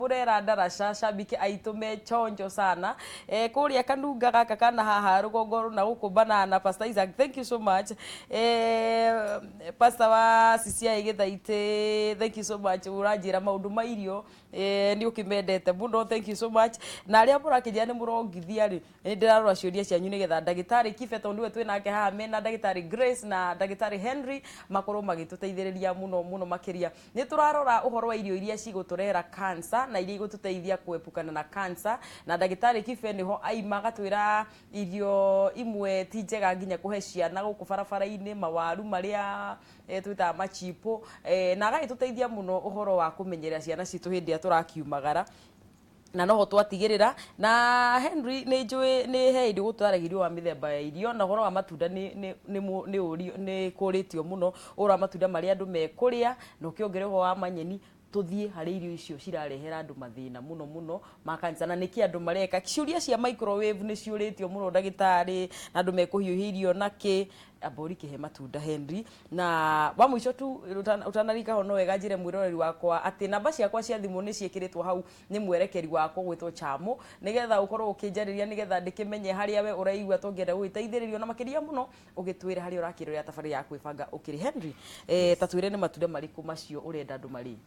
Burera Ndarasha shabiki aitume chonjo sana kuria kanunga gaka kana haha rugongo na guku banana Pastor Isaac, thank you so much. Pastor wa CCI Githaite, thank you so much. Uranjira maundu ma irio ni ukimendete muno, thank you so much. Na aria murakijia ni murongithia ri ni ndirarora ciuria cianyu nigetha ndagitari Kifeto ndiwe twinake haha mena ndagitari Grace na ndagitari Henry makoro magituteithiriria muno makiria. Ni turarora uhoro wa irio iria ciguturera cancer na iria igututeithia kuepukana na cancer, na ndagitari Kife niho aima gatwira irio imwe ti njega nginya kuhe ciana guku barabara-ini, mawaru maria twita machipo na agagituteithia muno uhoro wa kumenyerera ciana citu hindi turakiumagara na noho twatigirira. Na Henry ni njui ni heidi gutwaragirio wa mithemba ya irio na horo wa matunda ni kuritio muno ora matunda maria andu mekuria na ukiongereho wa manyeni tuthie hari irio icio cirarehera andu mathina muno makanisa. Na niki andu mareka ciuria cia microwave ni ciuritio muno ndagitari na andu mekuhiuhirio naki abori kihe matunda Henry. Na wa mwisho tu utanarika hono wega njire mwiroreri wakwa ati namba ciakwa cia thimu ni ciekiritwo hau ni mwerekeri wakwa gwitwo Chamo nigetha ukorwo ukinjariria nigetha ndikimenye haria we uraigua tongienda gwiteithiririo na makiria muno ugitwira haria urakirorera tafari ya kwibanga ukiri Henry tatwire ni matunda mariku macio urenda andu mari.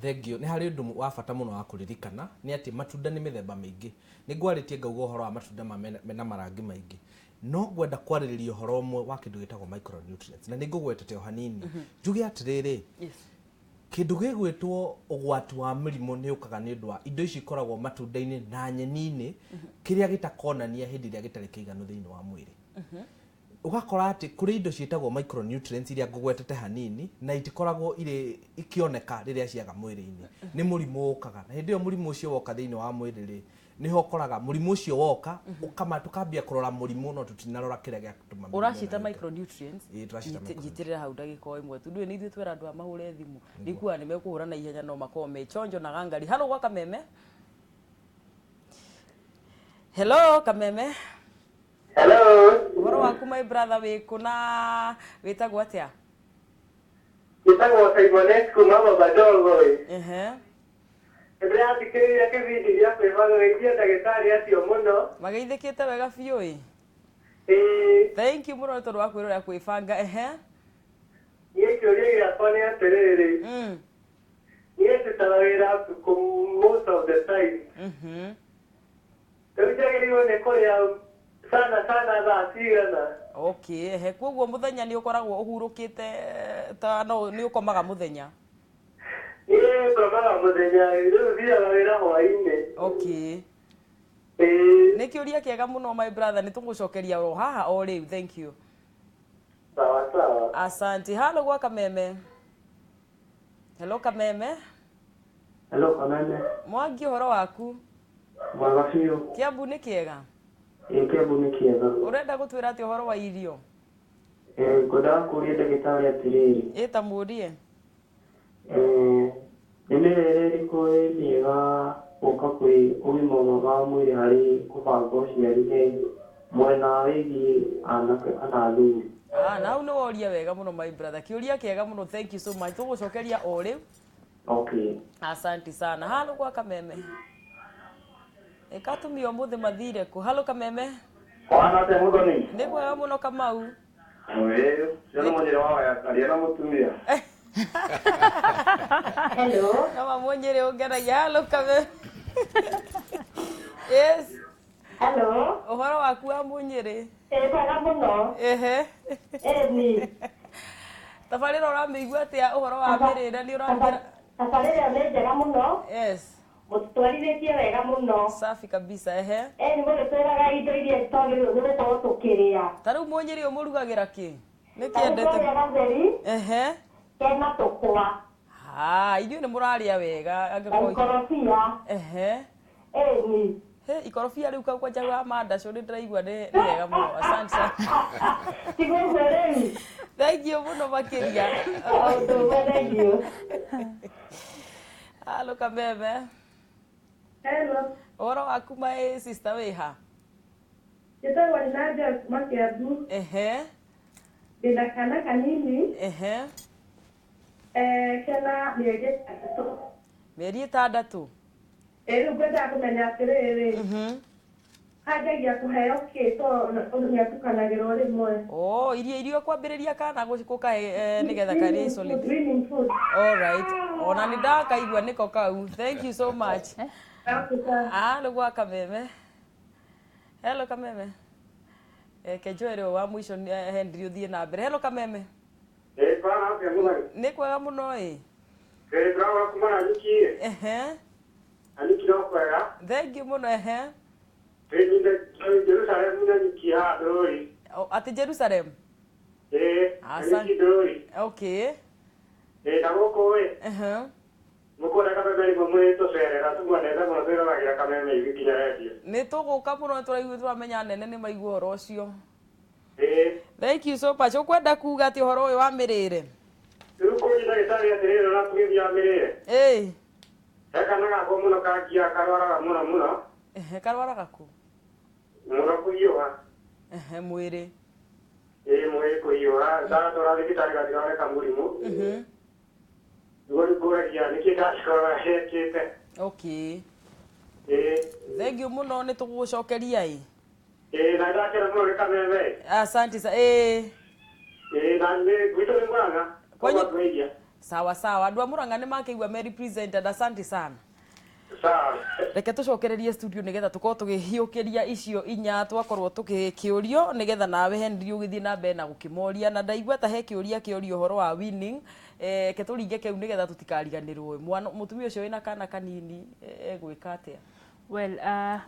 Thengio ni hari undu wa bata muno wa kuririkana ni ati matunda ni mithemba mingi. Ni gwaritie ngauga horo wa matunda mena marangi maingi, no gwenda kwaririria horo umwe wa kindu gitagwo micronutrients na ningugwetete o hanini njuge atiriri kindu gigwitwo ugwati wa mirimo ni ukaga ni undu wa indo ici ikoragwo matunda-ini na nyeni-ini kiria gitakonania hindi iria gitari kiiganu thiini wa mwiri. Ugakora ati kuri indo ciitagwo micronutrients iria ngugwetete hanini na itikoragwo ire ikioneka riria ciaga mwiri-ini ni murimu ukaga, na hindi iyo murimu ucio woka thiini wa mwiri ri niho koraga murimu ucio woka ukama tukambia kurora murimu no tutinarora kiria gia gituma uracita micronutrients jitirira hau ndagiko imwe tu ndu ni ithu twera andu amahure thimu ndikua ni mekuhura na ihenya no makome chonjo na gangari. Halo gwa Kameme. Hello Kameme. Hello. Uhoro waku my brother wikuna witagwo atia? Witagwo Simonescu mama badogo. Ebrea tikiri video ya kwivanga wekia ndagitari acio muno. Magaithikite wega biu thank you muno tondu wa kwirora kwibanga Ye kiuria giakwa ni atiriri. Yes tutawira most of the time. Tujagiriwo ni kuria sana thaa cigana. Okay, koguo muthenya ni ukoragwo uhurukite ta no ni ukomaga muthenya? Komaga muthenya riu thia wira hwaini. Okay. Ni kiuria kiega muno my brother, ni tungucokeria ro haha o riu. Thank you. Sawa. Asante. Halo gwa Kameme. Hello Kameme. Hello Kameme. Mwangi horo waku? Mwega biu. Kiambu ni kiega? Kiambu ni kiega. Urenda gutwira ati horo wa irio? Ngoda kuria ndagitari atiriri. Eta murie. Nĩrĩrĩ kũrĩ mĩega gũka kwĩ ũgima wa mwĩrĩ harĩ kũbanga ũciari mwena wĩgiĩ anake kana athuri. Nau nĩ woria wega mũno my brother, kiuria kiega mũno, thank you so much. Tũgũcokeria o rĩu. Okay. Asante sana. Halo gwa Kameme. Ekatumia ũmũthĩ mathire kũ? Halo Kameme. Kwana te mũthoni. Nĩ kwega mũno Kamau. Ciana mũnyere wa yakaria na mũtumia. Hello. Kama mwenyere ongeragia. Halo Kameme. Yes. Hello. Uhoro waku wa Munyere? Kwega muno. Ni. Tabarĩra ũramĩigua atĩa uhoro wa mĩrĩre ni ũrambĩra? Tabarĩra nĩ njega muno. Yes. Mũtwarithĩtie wega muno. Safi kabisa. Ni mũgĩtwĩraga indo iria twagĩrĩirwo nĩ gũkorwo tũkĩrĩa. Ta rĩu Munyere ũmũrugagĩra kĩ? Nĩ kĩendete. Kena tũkwa. Inyuĩ nĩ mũrarĩa wega angĩkorwo. Ikorobia. Ni. Ikorobia rĩu kau kwanja wa mandaco nĩ ndĩraigua nĩ wega mũno. Asante sana. Tigũrũ rĩu. Thank you mũno makĩria. Thank you. Halo Kameme. Hello. Uhoro waku my sister wĩ ha? Njĩtagwo Nadia kuma Kiambu. Ndĩna kana kanini. Kena mĩeri 6. Mĩeri 6. rĩu ngwenda kũmenya atĩrĩrĩ anjagia kũheo kĩ tondũ nĩatukanagĩrwo rĩmwe irio kwambĩrĩria kana gũkahe nĩgetha karĩ isolate Dreaming food. all right ona nĩ ndakaigua nĩko kau thank you so much nĩguo Kameme hello Kameme Kenjoere wa mwisho Henry uthiĩ na mbere hello Kameme Bana pia mwana. nĩ kwega mũno Drawa kumana niki. Aniki no kwega. thank you mũno Ninde Jerusalem niki ha doi. ati Jerusalem Aniki doi. okay Ndagoko we. Mukora Kameme ngo mwito serera tugwaneza ngo zero bagira Kameme igikinya radio. nĩ tũgũka mũno tũramenya nene nĩ maigua ũhoro ũcio thank you so much ũkwenda kuga atĩ ũhoro ũyũ wa mĩrĩre Rĩu ndagĩtarĩ atĩrĩrĩ na kugithia mĩrĩre. Ekanaga ko mũno kangia karwaraga mũno. Karwaraga kũ? Mũno kũhiũha. Mwĩrĩ. Mwĩrĩ kũhiũha ndatwara thibitarĩ gathiroreka mũrimũ. Ngũragia nĩkĩ ndacikora hekĩte. Okay. Thank you mũno nĩ tũgũcokeria na ndakĩra mũno nĩ Kameme. Asante sa na nĩ gwitũ nĩ Mũrang'a. Kwanyu sawa sawa andũ a Mũrang'a nĩ makĩigua me represented asante sana. Sawa. Reke tũcokererie studio nĩgetha tũkorwo tũgĩhiũkĩria icio inya twakorwo tũgĩkĩũrio nĩgetha nawe Henry ũgĩthiĩ na mbere na gũkĩmoria na ndaigua ta he kĩũria kĩũrio ũhoro wa winning ke tũringe kĩu nĩgetha tũtikariganĩrwo mũtumia ũcio wĩna kana kanini egwĩka atĩa? Well,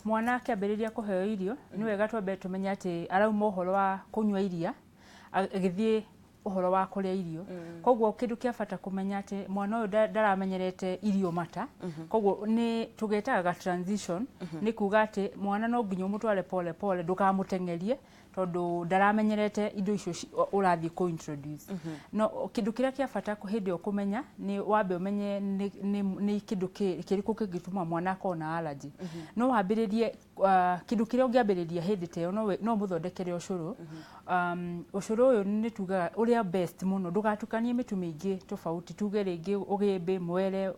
mwana akĩambĩrĩria kũheo irio nĩ wega twambe tũmenye atĩ arauma ũhoro wa kũnyua iria agĩthiĩ ũhoro wa kũrĩa irio koguo kĩndũ kĩa bata kũmenya atĩ mwana ũyũ ndaramenyerete irio mata koguo nĩ tũgetaga transition nĩ kuga atĩ mwana no nginya ũmũtware pole pole ndũkamũtengerie tondũ ndaramenyerete indo icio ũrathiĩ kũ introduce no kĩndũ kĩrĩa kĩa bata hĩndĩ ĩyo kũmenya nĩ wambe ũmenye nĩ kĩndũ kĩrĩkũ kĩngĩtũma mwana akorwo na allergy no wambĩrĩrie kĩndũ kĩrĩa ũngĩambĩrĩria hĩndĩ ta ĩyo no mũthondekere ũcũrũ ũcũrũ ũyũ nĩ tugaga ũrĩa best mũno ndũgatukanie mĩtu mĩingĩ tofauti tuge rĩngĩ ũgĩmbĩ mwere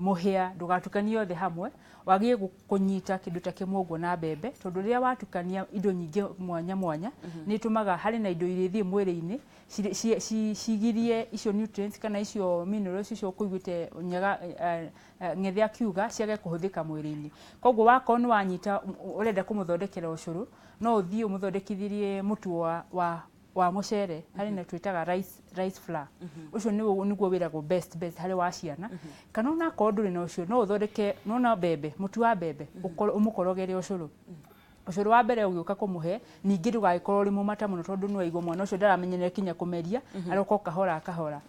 mũhĩa ndũgatukanie yothe hamwe wagie kũnyita kĩndũ ta kĩmwe ũguo na mbembe tondũ rĩrĩa watukania indo nyingĩ mwanya mwanya nĩ ĩtũmaga harĩ na indo irĩthiĩ mwĩrĩ-inĩ cigirie icio nutrients kana icio minerals icio kũiguĩte ng'ethe akiuga ciage kũhũthĩka mwĩrĩ-inĩ koguo wakorwo nĩ wanyita ũrenda kũmũthondekera ũcũrũ no ũthiĩ ũmũthondekithirie mũtu wa mũcere harĩ na twĩtaga rice flour ũcio nĩguo wĩragwo best harĩ wa ciana kana ona akorwo ndũrĩ na ũcio no ũthondeke nona mbembe mũtu wa mbembe ũmũkorogere ũcũrũ ũcũrũ wa mbere ũgĩũka kũmũhe ningĩ ndũgagĩkorwo ũrĩ mũmata mũno tondũ nĩ waigua mwana ũcio ndaramenyerera kinya kũmeria aroka kahora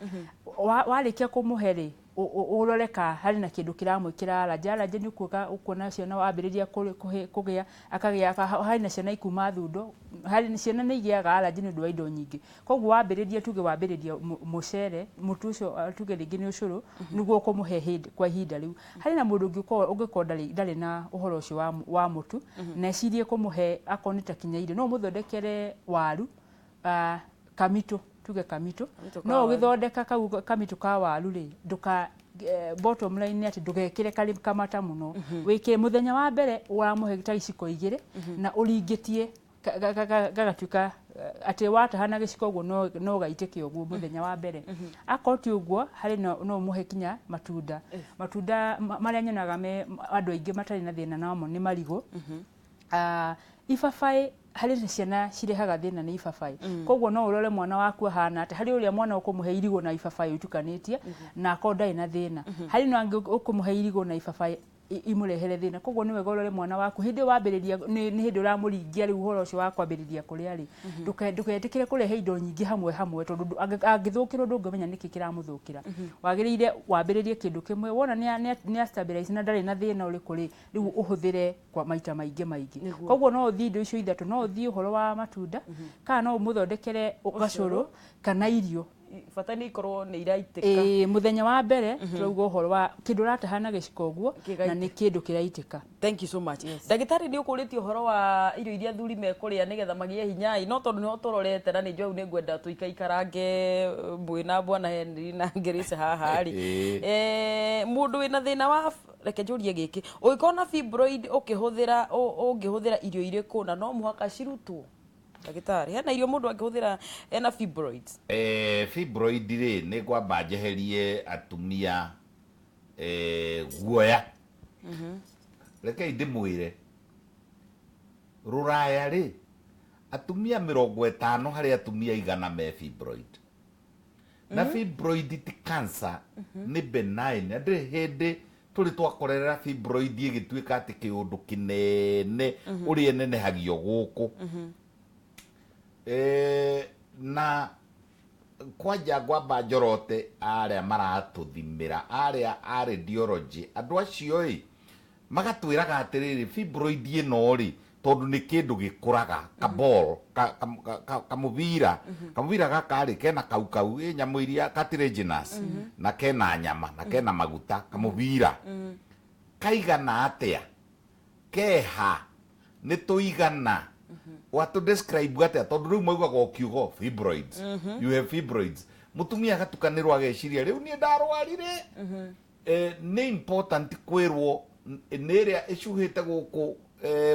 warĩkia kũmũhe rĩ ũroreka harĩ na kĩndũ kĩramwĩkĩra allergy nĩ ũkuona ciana wambĩrĩria kũgĩa akagĩa harĩ na ciana ikuma thundo harĩ ciana nĩ igĩaga allergy nĩ ũndũ wa indo nyingĩ koguo wambĩrĩria mũcere mũtu ũcio tuge rĩngĩ nĩ ũcũrũ nĩguo ũkũmũhe kwa ihinda rĩu harĩ na mũndũ ũngĩkorwo ndarĩ na ũhoro ũcio wa mũtu na ecirie kũmũhe akorwo nĩ ta kinya irio no mũthondekere waru kamitũ tuge kamitũ no ũgĩthondeka kamitũ ka waru rĩ bottom line atĩ ndũgekĩre karĩ kamata mũno wĩkĩre mũthenya wa mbere ũramũhe ta iciko igĩrĩ na ũringĩtie gagatuĩka atĩ watahana gĩciko ũguo no gaitĩke ũguo mũthenya wa mbere akorwo ti ũguo harĩ no ũmũhe kinya matunda marĩa nyonaga andũ aingĩ matarĩ na thĩna namo nĩ marigũ ibabaĩ harĩ ciana cirehaga thĩna nĩ ibabaĩ koguo no ũrore mwana waku ahana atĩ harĩ ũrĩa mwana ũkũmũhe irigũ na ibabaĩ ũtukanĩtie na akorwo ndarĩ na thĩna harĩ no angĩ ũkũmũhe irigũ na ibabaĩ imũrehere thĩna koguo nĩ wega ũrore mwana waku hĩndĩ wambĩrĩria nĩ hĩndĩ ũramũringia rĩu ũhoro ũcio wa kwambĩrĩria kũrĩa rĩ ndũgetĩkĩre kũrehe indo nyingĩ hamwe tondũ angĩthũkĩrwo ndũngĩmenya nĩkĩ kĩramũthũkĩra wagĩrĩire wambĩrĩrie kĩndũ kĩmwe wona nĩ stabilize na ndarĩ na thĩna ũrĩkũ rĩ rĩu ũhũthĩre kwa maita maingĩ koguo no ũthiĩ indo icio ithatũ no ũthiĩ ũhoro wa matunda kana no ũmũthondekere gacũrũ kana irio bata ni ikorwo ni iraitika muthenya wa mbere turauga uhoro wa kindu ratahana giciko guo na ni kindu kiraitika. Thank you so much. Ndagitari ni ukuritie uhoro wa irio iria thuri mekuria nigetha magie hinya no tondu niho turorete na ni njau ni ngwenda tuikaikarange mwina bwana Henry na Grace haha ri mundu wina thina wa reke njurie giki uikona fibroid ukihũthĩra irio iriku na no muhaka cirutwo ndagitari hena irio mundu angihũthĩra ena fibroids fibroid ri ni kwamba njeherie atumia guoya reke ndimwire ruraya ri atumia 50 hari atumia 100 me fibroid na fibroid ti cancer ni benign ndiri hindi tuli twakorera fibroid igituika ati kiundu kinene uri nene hagio guku na kwanja gwamba njorote aria maratuthimira aria radiology andu acio magatwiraga atiriri fibroid ino ri tondu ni kindu gikuraga kabol kamuvira gaka ri kena kau nyamu iria cartilaginous na kena nyama na kena maguta kamuvira kaigana atia keha ni tuigana watu describe atia tondu riu moigaga kiugo fibroids you have fibroids mutumia gatukanirwa ageciria riu ni ndarwarire ni important kwirwo neria icuhite guku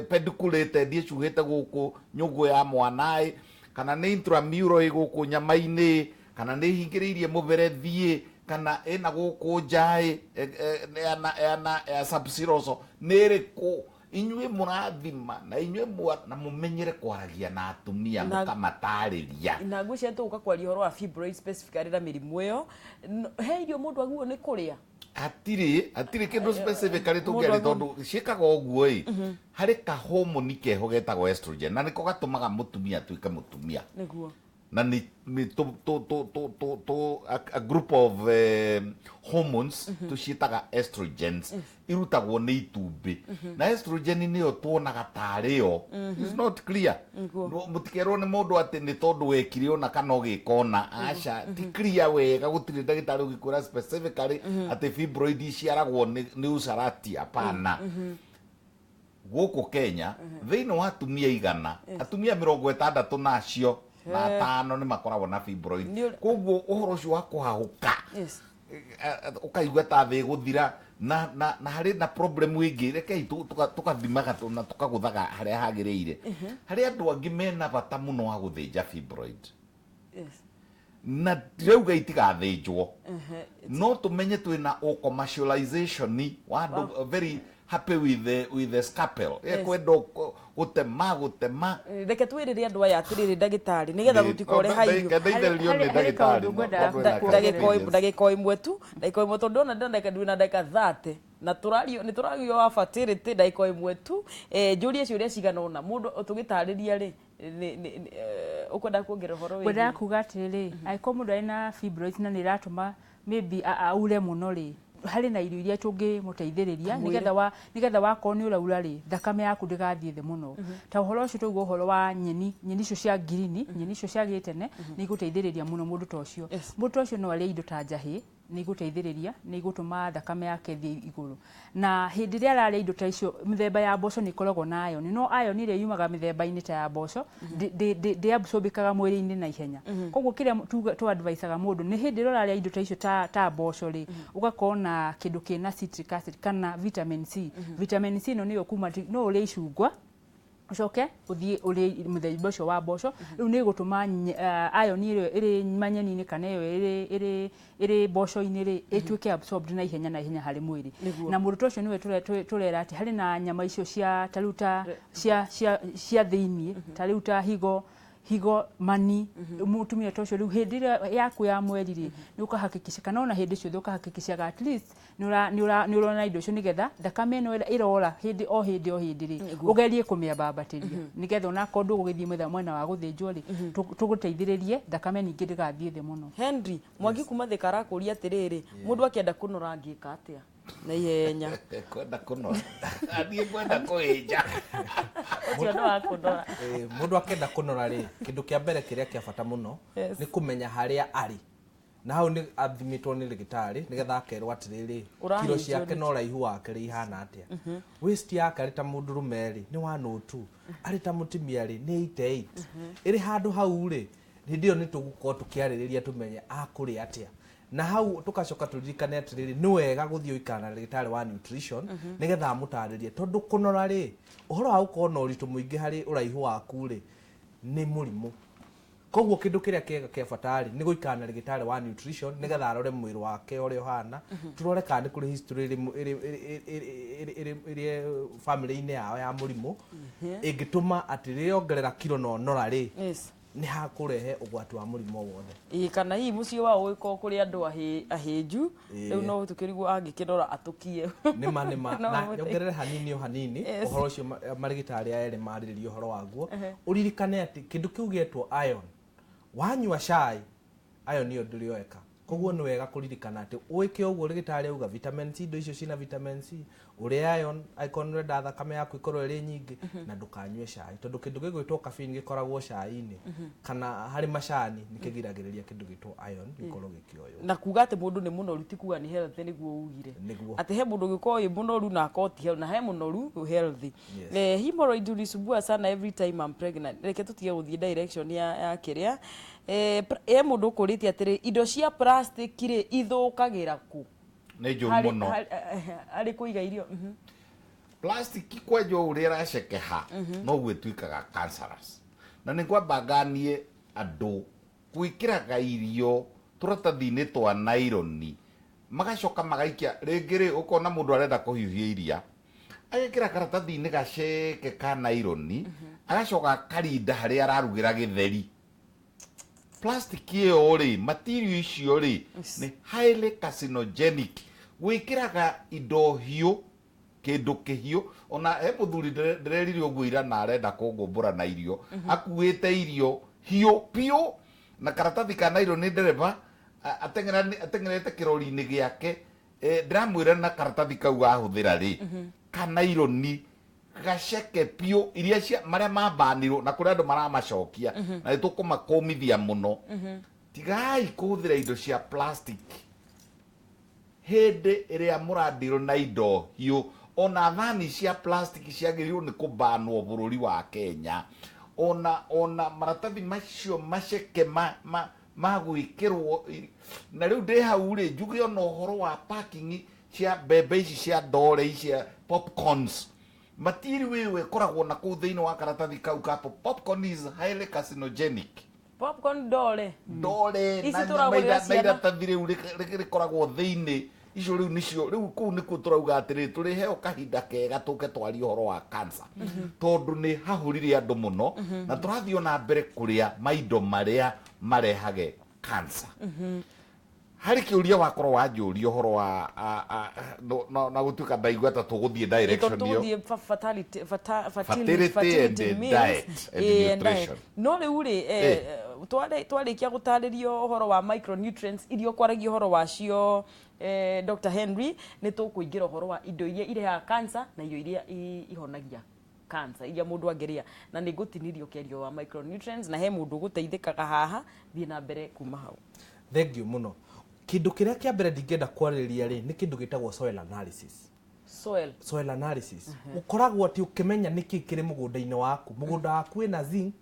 pediculated icuhite guku nyugu ya mwanai kana ni intramural guku nyamaini kana ni hingiririe muberethie kana ena guku njai ena subseroso neriku inywe murathima na inywe na mumenyere kwaragia na atumia mukamatariria na ngwicia tuka kwaria horo wa fibroid specifically na mirimu iyo he irio mundu aguo ni kuria atiri kindu specifically tungiari tondu ciikaga uguo hari ka hormone keho getagwo estrogen na niko gatumaga mutumia tuike mutumia niguo na ni a group of hormones tuciitaga estrogens irutagwo ni itumbi na estrogen niyo tuonaga tario is not clear mutikero ni mundu ati ni tondu wekire ona kana ugikona acha ti clear wega gutire ndagitari ugikura specifically ati fibroid ciaragwo ni usarati apana guku Kenya thiini wa atumia 100 atumia 60 nacio na 5 ni makoragwo na fibroid koguo uhoro ucio wa kuhahuka ukaigua ta thi guthira na hari na problem wingi reke tukathimaga na tukaguthaga haria hagiriire hari andu angi mena bata muno wa guthinja fibroid na reuga itigathinjwo no tumenye twina commercialization wa very happy with the scalpel kwendo gutema reke twirire andu aya atiriri ndagitari nigetha gutikore hairio ndagiko imwe tondu ndona ndeka ndwina ndeka 30 na turario wa fertility ndagiko imwe tu njurie ciuria cigana ona mundu tugitariria ri ukwenda kuongerera horo wi kwenda kuga atiriri aiko mundu ena fibroids na niratuma maybe aure muno ri hari na irio iria tungimuteithiriria nigetha wakorwo ni uraura ri thakame yaku ndigathie the muno ta uhoro ucio tuguo uhoro wa nyeni icio cia green nyeni icio cia gitene ni guteithiriria muno mundu ta ucio no aria indo ta njahi ni guteithiriria ni gutuma thakame yake thie iguru na hindi ria araria indo ta icio mithemba ya mboco ni ikoragwo na iron no iron ile yumaga mithemba-ini ta ya mboco de absorbikaga mwiri-ini na ihenya koguo kiria tu advice-aga mundu ni hindi ria araria indo ta icio ta mboco ri ugakorwo na kindu kina citric acid kana vitamin C vitamin C no niyo kuma no uri icungwa ucoke uthie uri muthemba ucio wa mboco riu ni gutuma iron ile iri manyeni-ini kana iyo iri mboco-ini ri ituike absorbed na ihenya hari mwiri na mundu ucio niwe turera ati hari na nyama icio cia taruta cia thiini taruta higo mani mutumia tocio riu hindi yaku ya mweri ri ni ukahakikisha kana ona hindi cio ukahakikisha at least ni urona indo cio nigetha thakame no irora hindi o hindi ri ugerie kumiambambatiria nigetha ona kondu gugithie mwena wa guthinjwo ri tuguteithiririe thakame ningi ndigathie the muno. Henry Mwangi kuma thikara kuria atiriri mundu akienda kunora ngika atia na ihenya kwenda kunora athie kwenda kuhinja ucio ndo akundora mundu akenda kunora ri kindu kia mbere kiria kia bata muno ni kumenya haria ari na hau ni athimitwo ni ligitari nigetha akerwo atiriri kilo ciake no raihu wake ri ihana atia waist yake ari ta mundu rumeri ni 102 ari ta mutimia ri ni 88 iri handu hau ri ndio ni tugukorwo tukiaririria tumenye akuri atia na hau tukacoka turirikane atiriri ni wega guthii uikana na ligitari wa nutrition nigetha amutaririe tondu kunora ri uhoro wa gukorwo na uritu muingi hari uraihu waku ri ni murimu koguo kindu kiria kiega kia fatari ni guikana na ligitari wa nutrition nigetha arore mwiri wake uri uhana turore kana ni kuri history iri family ine yao ya murimu ingituma atiri ongerera kilo no nora ri ni hakurehe ugwati wa murimu wothe kana hii mucio wa uiko kuri andu ahinju riu no tukirigwo angikinora atukie nima na nyongerere hanini uhoro ucio marigitari ere mariririo uhoro waguo uririkane ati kindu kiu gietwo iron wanyua cai iron niyo ndurioeka koguo ni wega kuririkana ati uike uguo rigitari uga vitamin C indo icio cina vitamin C uri iron icon reda thakame yaku ikorwo iri nyingi na ndukanyue cai tondu kindu gigwitwo caffeine gikoragwo cai-ini kana hari macani nikigiragiriria kindu gitwo iron gikorwo gikioyo na kuga ati mundu ni munoru ti kuga ni healthy niguo ugire ati he mundu gikorwo i munoru na akoti na he munoru healthy hemorrhoid ulisumbua sana every time I'm pregnant reke tutige guthie direction ya kiria mundu kuritie atiri indo cia plastic ri ithukagira ku ni njuru muno ari kuiga irio plastic kwenjo uri racekeha no gwituikaga cancerous na ni kwamba nganie andu gwikiraga irio turatathi-ini twa nylon magacoka magaikia ringiri ukona mundu arenda kuhiuhia iria agikira karatathi-ini gaceke ka nylon agacoka karinda hari ararugira githeri plastic iyo ri material icio ri ni highly carcinogenic gwikiraga indo hiu kindu kihiu ona he muthuri ndirerire uguo ira na arenda kungumbura na irio akuite irio hiu pio na karatathi ka nylon ni ndereba atengerete kirori-ini giake ndiramwira na karatathi kau ahuthira ri ka nylon gaceke pio iria cia maria mambanirwo na kuri andu maramacokia na nitukumakumithia muno tigai kuhuthira indo cia plastic hindi iria murandirwo na indo hiu ona thani cia plastic ciagiriirwo ni kubanwo bururi wa Kenya ona maratathi macio maceke magwikirwo na riu ndi hau ri njuge ona uhoro wa packing cia mbembe ici cia ndore cia popcorns material wewe koragwo na kuu thiini wa karatathi kau ka popcorn is highly carcinogenic popcorn ndore na nyama iratathi riu rikoragwo thiini icio riu nicio riu kuu niku turauga atiri turi heo kahinda kega tuke twari uhoro wa cancer tondu ni hahurire andu muno na turathio na mbere kuria maindo maria marehage cancer hari kiuria wakorwo wanjuria uhoro wa na gutuika ndaigua ta tuguthie direction iyo fertility and diet and nutrition no riu ri twarikia gutaririo uhoro wa micronutrients irio kwaragia uhoro wacio Dr. Henry ni tukuingira uhoro wa indo iria irehaga cancer na irio iria ihonagia cancer iria mundu angeria na ni gutinirio kiario wa micronutrients na he mundu guteithikaga haha thie na mbere kuma hau thank you muno kindu kiria kia mbere ndingenda kwaririria ri ni kindu gitagwo soil analysis soil analysis ukoragwo ati ukimenya niki kiri mugunda-ini waku mugunda waku ina zinc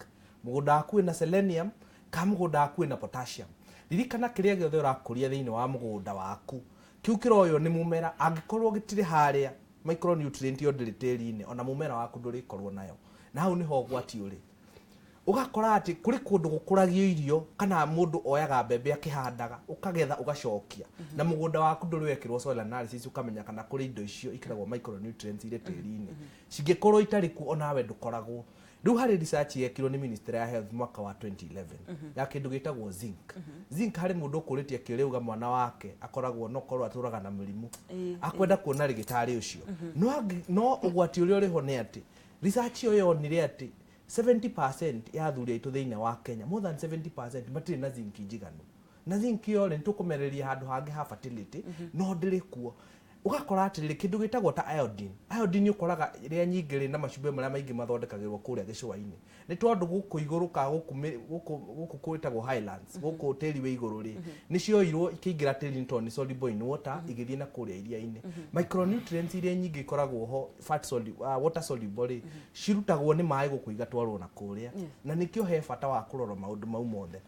mugunda waku ina selenium ka mugunda waku ina potassium ririkana kiria giothe urakuria thiini wa mugunda waku kiu kiroyo ni mumera angikorwo gitire haria micronutrient yo ndiri tiri-ini ona mumera waku ndurikorwo nayo na hau niho gwati uri ugakora ati kuri kundu gukuragio irio kana mundu oyaga mbembe akihandaga ukagetha ugacokia na mugunda waku nduri wekirwo soil analysis ukamenya kana kuri indo icio ikiragwo micronutrients ire tiri-ini cingikorwo itariku onawe ndukoragwo riu hari research yekirwo ni Ministry ya Health mwaka wa 2011 ya kindu gitagwo zinc zinc hari mundu ukuritie kiriuga mwana wake akoragwo no korwo aturaga na mirimu akwenda kuona rigitari ucio no ugwati uria uriho ni ati research yo yonire ati 70% ya athuri aitu thiini wa Kenya more than 70% matiri na zinc njiganu na zinc yo ni tukumereria handu hangi ha fertility no ndiri kuo ugakora atiriri kindu gitagwo ta iodine ukoraga iria nyingi ri na macumbi maria maingi mathondekagirwo kuria gicua-ini ni tondu guku iguru ka guku kwitagwo highlands guku tiri we iguru ri nicio irwo ikiingira tiri tondu soluble in water igithie na kuria iria-ini micronutrients iria nyingi ikoragwo ho fat soluble water soluble ri cirutagwo ni mai guku igatwarwo na kuria na nikio he bata wa kurora maundu mau mothe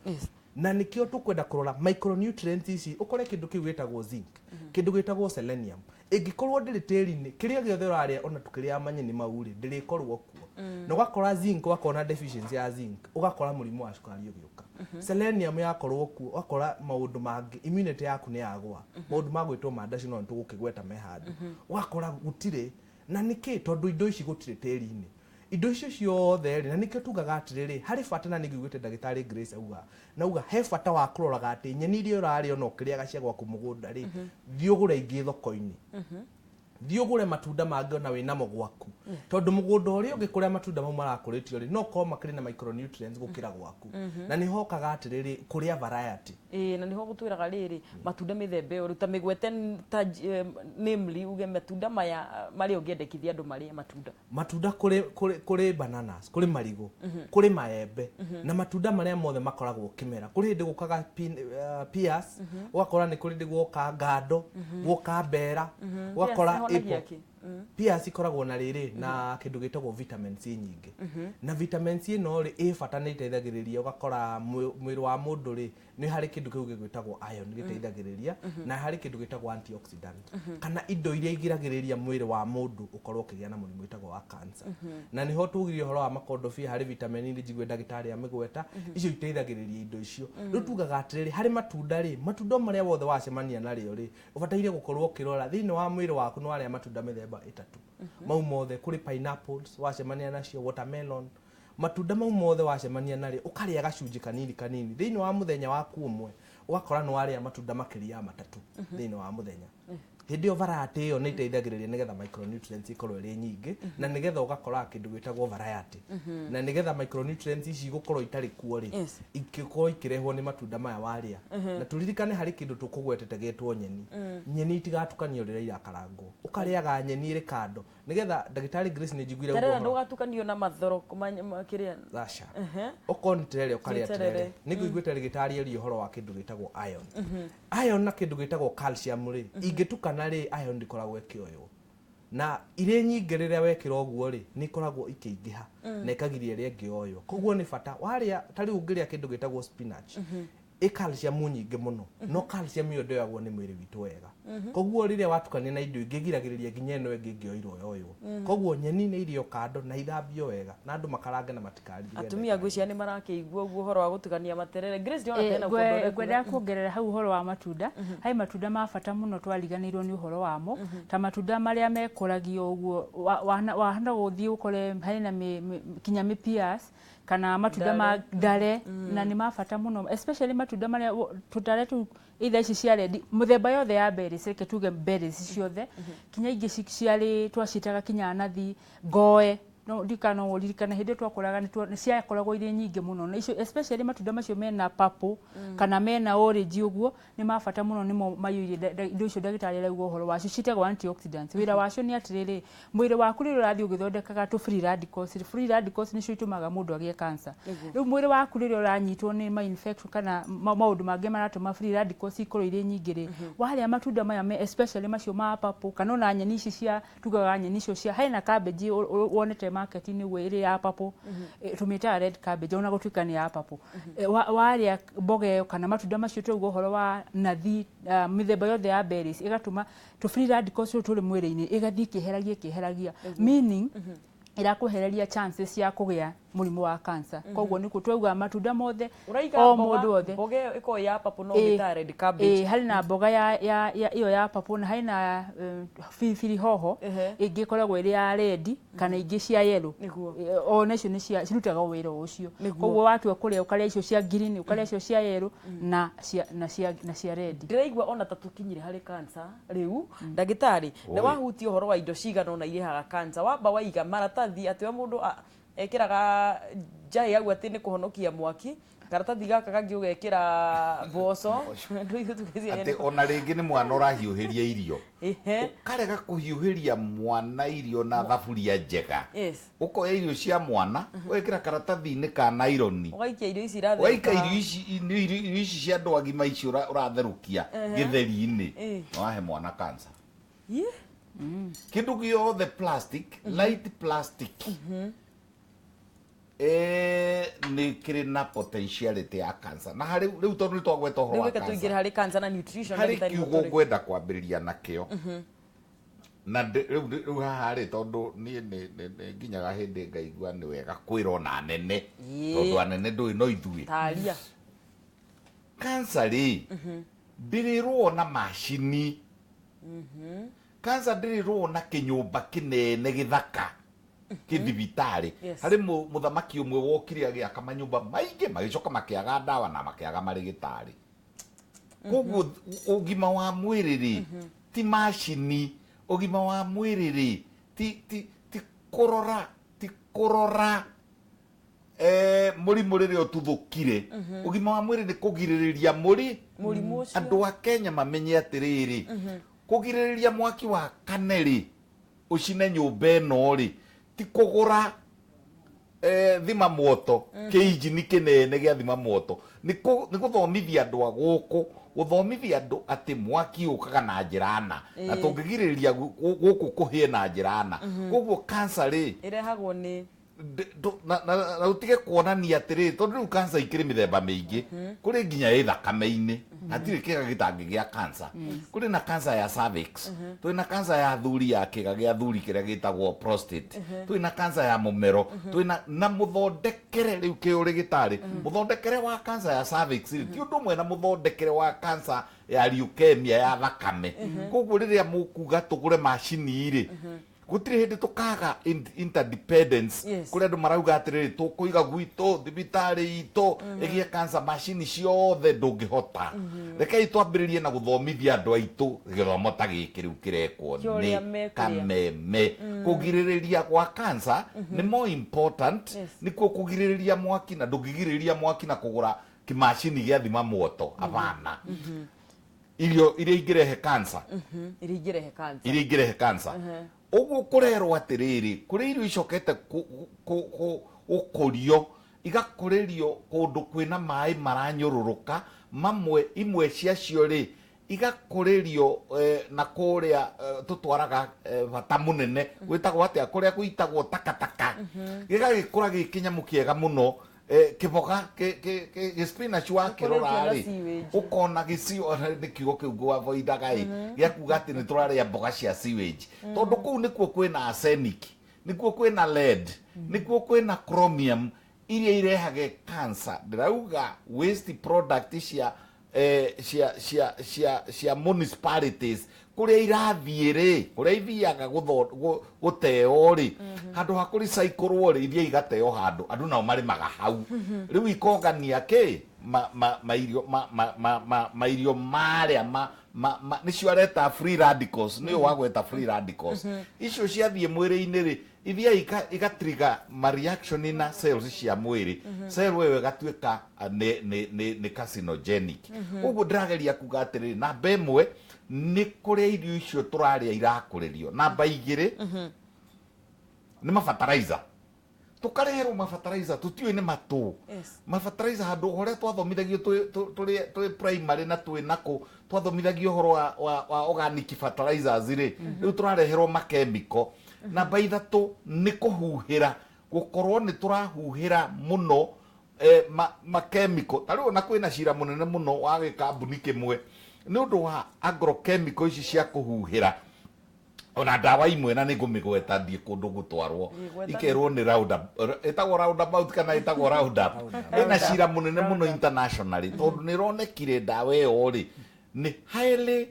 na nikio tukwenda kurora micronutrients ici ukore kindu kiu gitagwo zinc kindu gitagwo selenium ingikorwo ndiri tiri-ini kiria giothe uraria ona tukiria manyeni mauri ndiri korwo kuo na ugakora zinc ugakora deficiency ya zinc ugakora murimu wa cukari ugiuka selenium yakorwo kuo ugakora maundu mangi immunity yaku ni yagwa maundu magwitwo ma additional tugukigweta me handu ugakora gutire na niki tondu indo ici gutire tiri-ini indo icio ciothe na nikio tugaga atiriri hari bata na niguigwite ndagitari Grace auga he bata wa kuroraga ati nyeni iria urari ona ukiriaga cia gwaku mugunda ri thiugure ingi thoko-ini thiugure matunda mangi ona wina mo gwaku tondu mugunda uria ungi kuria matunda mau marakuritio ri no ko makiri na micronutrients gukira gwaku na ni hokaga atiriri kuria variety na ni ho gutwiraga riri matunda mithembe uruta migwete namely uge matunda maya mari ungiendekithia andu mari matunda kuri bananas kuri marigo kuri maembe na matunda maria mothe makoragwo kimera kuri hindi gukaga pears ugakora ni kuri ndi guka ngando guka mbera ugakora pears ikoragwo na riri na kindu gitagwo vitamin C nyingi na vitamin C no ri bata ni iteithagiriria ugakora mwiri wa mundu ri ni hari kindu kiu gitagwo iron giteithagiriria na hari kindu gitagwo antioxidant kana indo iria igiragiriria mwiri wa mundu ukorwo kigia na murimu gitagwo wa cancer na niho tugirio horo wa makondofia hari vitamin iria jigwe ndagitari amigweta icio iteithagiriria indo icio riu tugaga atiriri hari matunda ri matunda maria wothe wacemania nario ri ubataire gukorwo kirora thiini wa mwiri waku no aria matunda mithemba itatu mau mothe kuri pineapples wacemania nacio watermelon matunda mau mothe wacemania nari ukaria gacunji kanini thiini wa muthenya waku umwe ugakora no aria matunda makiria matatu thiini wa muthenya hindi o variety yo ni iteithagiriria nigetha micronutrients ikorwo iri nyingi na nigetha ugakora kindu gitagwo variety na nigetha micronutrients ici gukorwo itari kuo ri ikikorwo ikirehwo ni matunda maya waria na turirikane hari kindu tukugwetete getwo nyeni itigatukanio rira irakarangwo ukariaga nyeni iri kando nigetha ndagitari Grace ni njiguire uguo ndugatukanio na mathoro kiria rasha ukoniterere ukaria terere niguigwete ndagitari eri horo wa kindu gitagwo iron na kindu gitagwo calcium ri ingitukana ri iron ndikoragwo ikioyo na ire nyingi riria wekira uguo ri ni koragwo ikiingiha na ikagiria ri ngioyo koguo ni bata waria tari ungiria kindu gitagwo spinach calcium nyingi muno no calcium yo ndoyagwo ni mwiri witu wega koguo riria watukania na indo ingigiragiriria nginya no ingioirwo yoyo koguo nyeni ni irio kando na ithambio wega na andu makarange na matikari atumia ngwiciria ni marakeigua uguo horo wa gutukania materere Grace ndiona tena gwenda kuongerera hau horo wa matunda hai matunda ma bata muno twariganirwo ni horo wamo ta matunda maria mekoragio uguo wahanda guthii ukore hari na kinya pears kana matunda ma ndare na ni mabata muno especially matunda maria tutare tu either ici cia red muthemba yothe ya berries reke tuge berries ciothe kinya ingi ciari twacitaga kinya nathi ngoe no dikano ulirikana hindi twakuraga ni cia koragwo iri nyingi muno na icio especially matunda macio mena purple kana mena orange uguo ni mabata muno nimo mayuire indo icio ndagitari arauga uhoro wacio citagwo antioxidants wira wacio ni atiriri mwiri waku riri urathi ugithondekaga tu free radicals nicio itumaga mundu agie cancer riu mwiri waku riri uranyitwo ni ma infection kana maundu mangi maratuma free radicals ikorwo iri nyingi ri waria matunda maya especially macio ma purple kana ona nyeni ici cia tugaga nyeni icio cia haina cabbage wonete market ni wiri ya purple tumita red cabbage ona gutuika ni ya purple waria mboga kana matunda macio tugo horo wa nathi mithemba yothe ya berries igatuma to free radicals tuli mwiri-ini igathi kiheragia meaning irakuhereria chances ya kugia murimu wa cancer koguo niko twauga matunda mothe o mundu wothe mboga iko ya purple no gita red cabbage hari na mboga ya iyo ya purple na haina filifili hoho ingikoragwo iri ya red kana ingi cia yellow o nacio ni cia cirutaga wira ucio koguo watu akuria ukaria icio cia green ukaria icio cia yellow na cia red ndiraigua ona tatukinyire hari cancer riu ndagitari ni wahutio horo wa indo cigana ona irehaga cancer wamba waiga maratathi ati mundu ekiraga njai agua ati ni kuhonokia mwaki karatathi gaka kangi ugekira mboco ati ona ringi ni mwana urahiuhiria irio ehe karega kuhiuhiria mwana irio na thaburia njega yes ukoya irio cia mwana wekira karatathi-inĩ ka naironi ugaikia irio ici iratherũka waika irio ici cia andũ agima ici ũratherũkia gĩtheri-inĩ wahe mwana cancer kĩndũ gĩothe plastic light plastic nĩ kĩrĩ na potentiality ya cancer na harĩ rĩu tondũ nĩ twagweta ũhoro wa cancer tuingĩre harĩ cancer na nutrition harĩ kiugo ngwenda kwambĩrĩria nakĩo na rĩu haha rĩ tondũ niĩ nĩ nginyaga hĩndĩ ngaigua nĩ wega kwĩra ona anene tondũ anene ndũĩ no ithuĩ taria cancer rĩ ndĩrĩrwo na macini cancer ndĩrĩrwo na kĩnyũmba kĩnene gĩthaka kĩthibitarĩ harĩ mũthamaki ũmwe wokire agĩaka manyũmba maingĩ magĩcoka makĩaga ndawa na makĩaga marĩgĩtarĩ koguo ũgima wa mwĩrĩ rĩ ti macini ũgima wa mwĩrĩ rĩ ti kũrora mũrimũ rĩrĩa ũtuthũkire ũgima wa mwĩrĩ nĩ kũgirĩrĩria mũrimũ ũcio andũ a Kenya mamenye atĩrĩrĩ kũgirĩrĩria mwaki wa kane rĩ ũcine nyũmba ĩno rĩ ti kũgũra thima moto kĩinjini kĩnene gĩa thima moto nĩ gũthomithia andũ a gũkũ gũthomithia andũ atĩ mwaki ũkaga na njĩra na tũngĩgirĩrĩria gũkũ kũhĩe na njĩra na koguo cancer rĩ ĩrehagwo nĩ na utige kuonania atĩrĩ tondũ rĩu cancer ikĩrĩ mĩthemba mĩingĩ kũrĩ nginya ĩ thakame-inĩ hatirĩ kĩga gĩtangĩ gĩa cancer kũrĩ na cancer ya cervix twĩ na cancer ya thuri ya kĩga gĩa thuri kĩrĩa gĩtagwo prostate twĩ na cancer ya mũmero twĩ na mũthondekere rĩu kĩ ũrĩgĩtarĩ mũthondekere wa cancer ya cervix ti ũndũ ũmwe na mũthondekere wa cancer ya leukemia ya thakame koguo rĩrĩa mũkuga tũgũre macini rĩ gũtirĩ hĩndĩ tũkaga interdependence kũrĩa andũ marauga atĩrĩrĩ tũkũiga gwitũ thibitarĩ itũ ĩgĩe cancer macini ciothe ndũngĩhota rekei twambĩrĩrie na gũthomithia andũ aitũ gĩthomo ta gĩkĩ rĩu kĩrekwo nĩ kameme kũgirĩrĩria gwa cancer nĩ more important nĩkuo kũgirĩrĩria mwaki na ndũngĩgirĩrĩria mwaki na kũgũra kĩmacini gĩa thima moto abana irio iria ingĩrehe cancer iria ingĩrehe cancer ũguo kũrerwo atĩrĩrĩ kũrĩ irio icokete gũkũrio igakũrĩrio kũndũ kwĩna maĩ maranyũrũrũka imwe ciacio rĩ igakũrĩrio na kũrĩa tũtwaraga bata mũnene gwĩtagwo atĩa kũrĩa gwĩtagwo takataka gĩgagĩkũra gĩ kĩnyamũ kĩega mũno kiboga spinach wa kirora ri ukona gĩcio nĩ kiugo kĩu gwavoidaga gĩa kuga atĩ nĩ tũrarĩa mboga cia sewage tondũ kũu nĩkuo kwĩna arsenic nĩkuo kwĩna lead nĩkuo kwĩna chromium iria irehage cancer ndĩrauga waste product cia municipalities kũrĩa irathiĩ rĩ kũrĩa ithiaga gũteo rĩ handũ ha kũrecyclwo rĩ ithiĩ igateo handũ andũ nao marĩmaga hau rĩu ikongania kĩ mairio marĩa nĩcio areta free radicals nĩyo wagweta free radicals icio ciathiĩ mwĩrĩ-inĩ rĩ ithiĩ igatriga reaction na cells cia mwĩrĩ cell ĩyo ĩgatuĩka nĩ carcinogenic ũguo ndĩrageria kuga atĩrĩrĩ namba ĩmwe nĩ kũrĩa irio icio tũrarĩa irakũrĩrio namba igĩrĩ nĩ mabataraitha tũkareherwo mabataraitha tũtiũĩ nĩ matũ mabataraitha handũ ũrĩa twathomithagio tũrĩ primary na twĩ nakũ twathomithagio ũhoro wa organic fertilizers rĩ rĩu tũrareherwo makemiko namba ithatũ nĩ kũhuhĩra gũkorwo nĩ tũrahuhĩra mũno makemiko tarĩu ona kwĩna cira mũnene mũno wa gĩkambuni kĩmwe nĩ ũndũ wa agrochemical ici cia kũhuhĩra ona ndawa imwe na nĩ ngũmĩgweta thiĩ kũndũ gũtwarwo ikerwo nĩ ĩtagwo roundabout kana ĩtagwo roundup ĩna cira mũnene mũno internationally tondũ nĩ ĩronekire ndawa ĩyo rĩ nĩ highly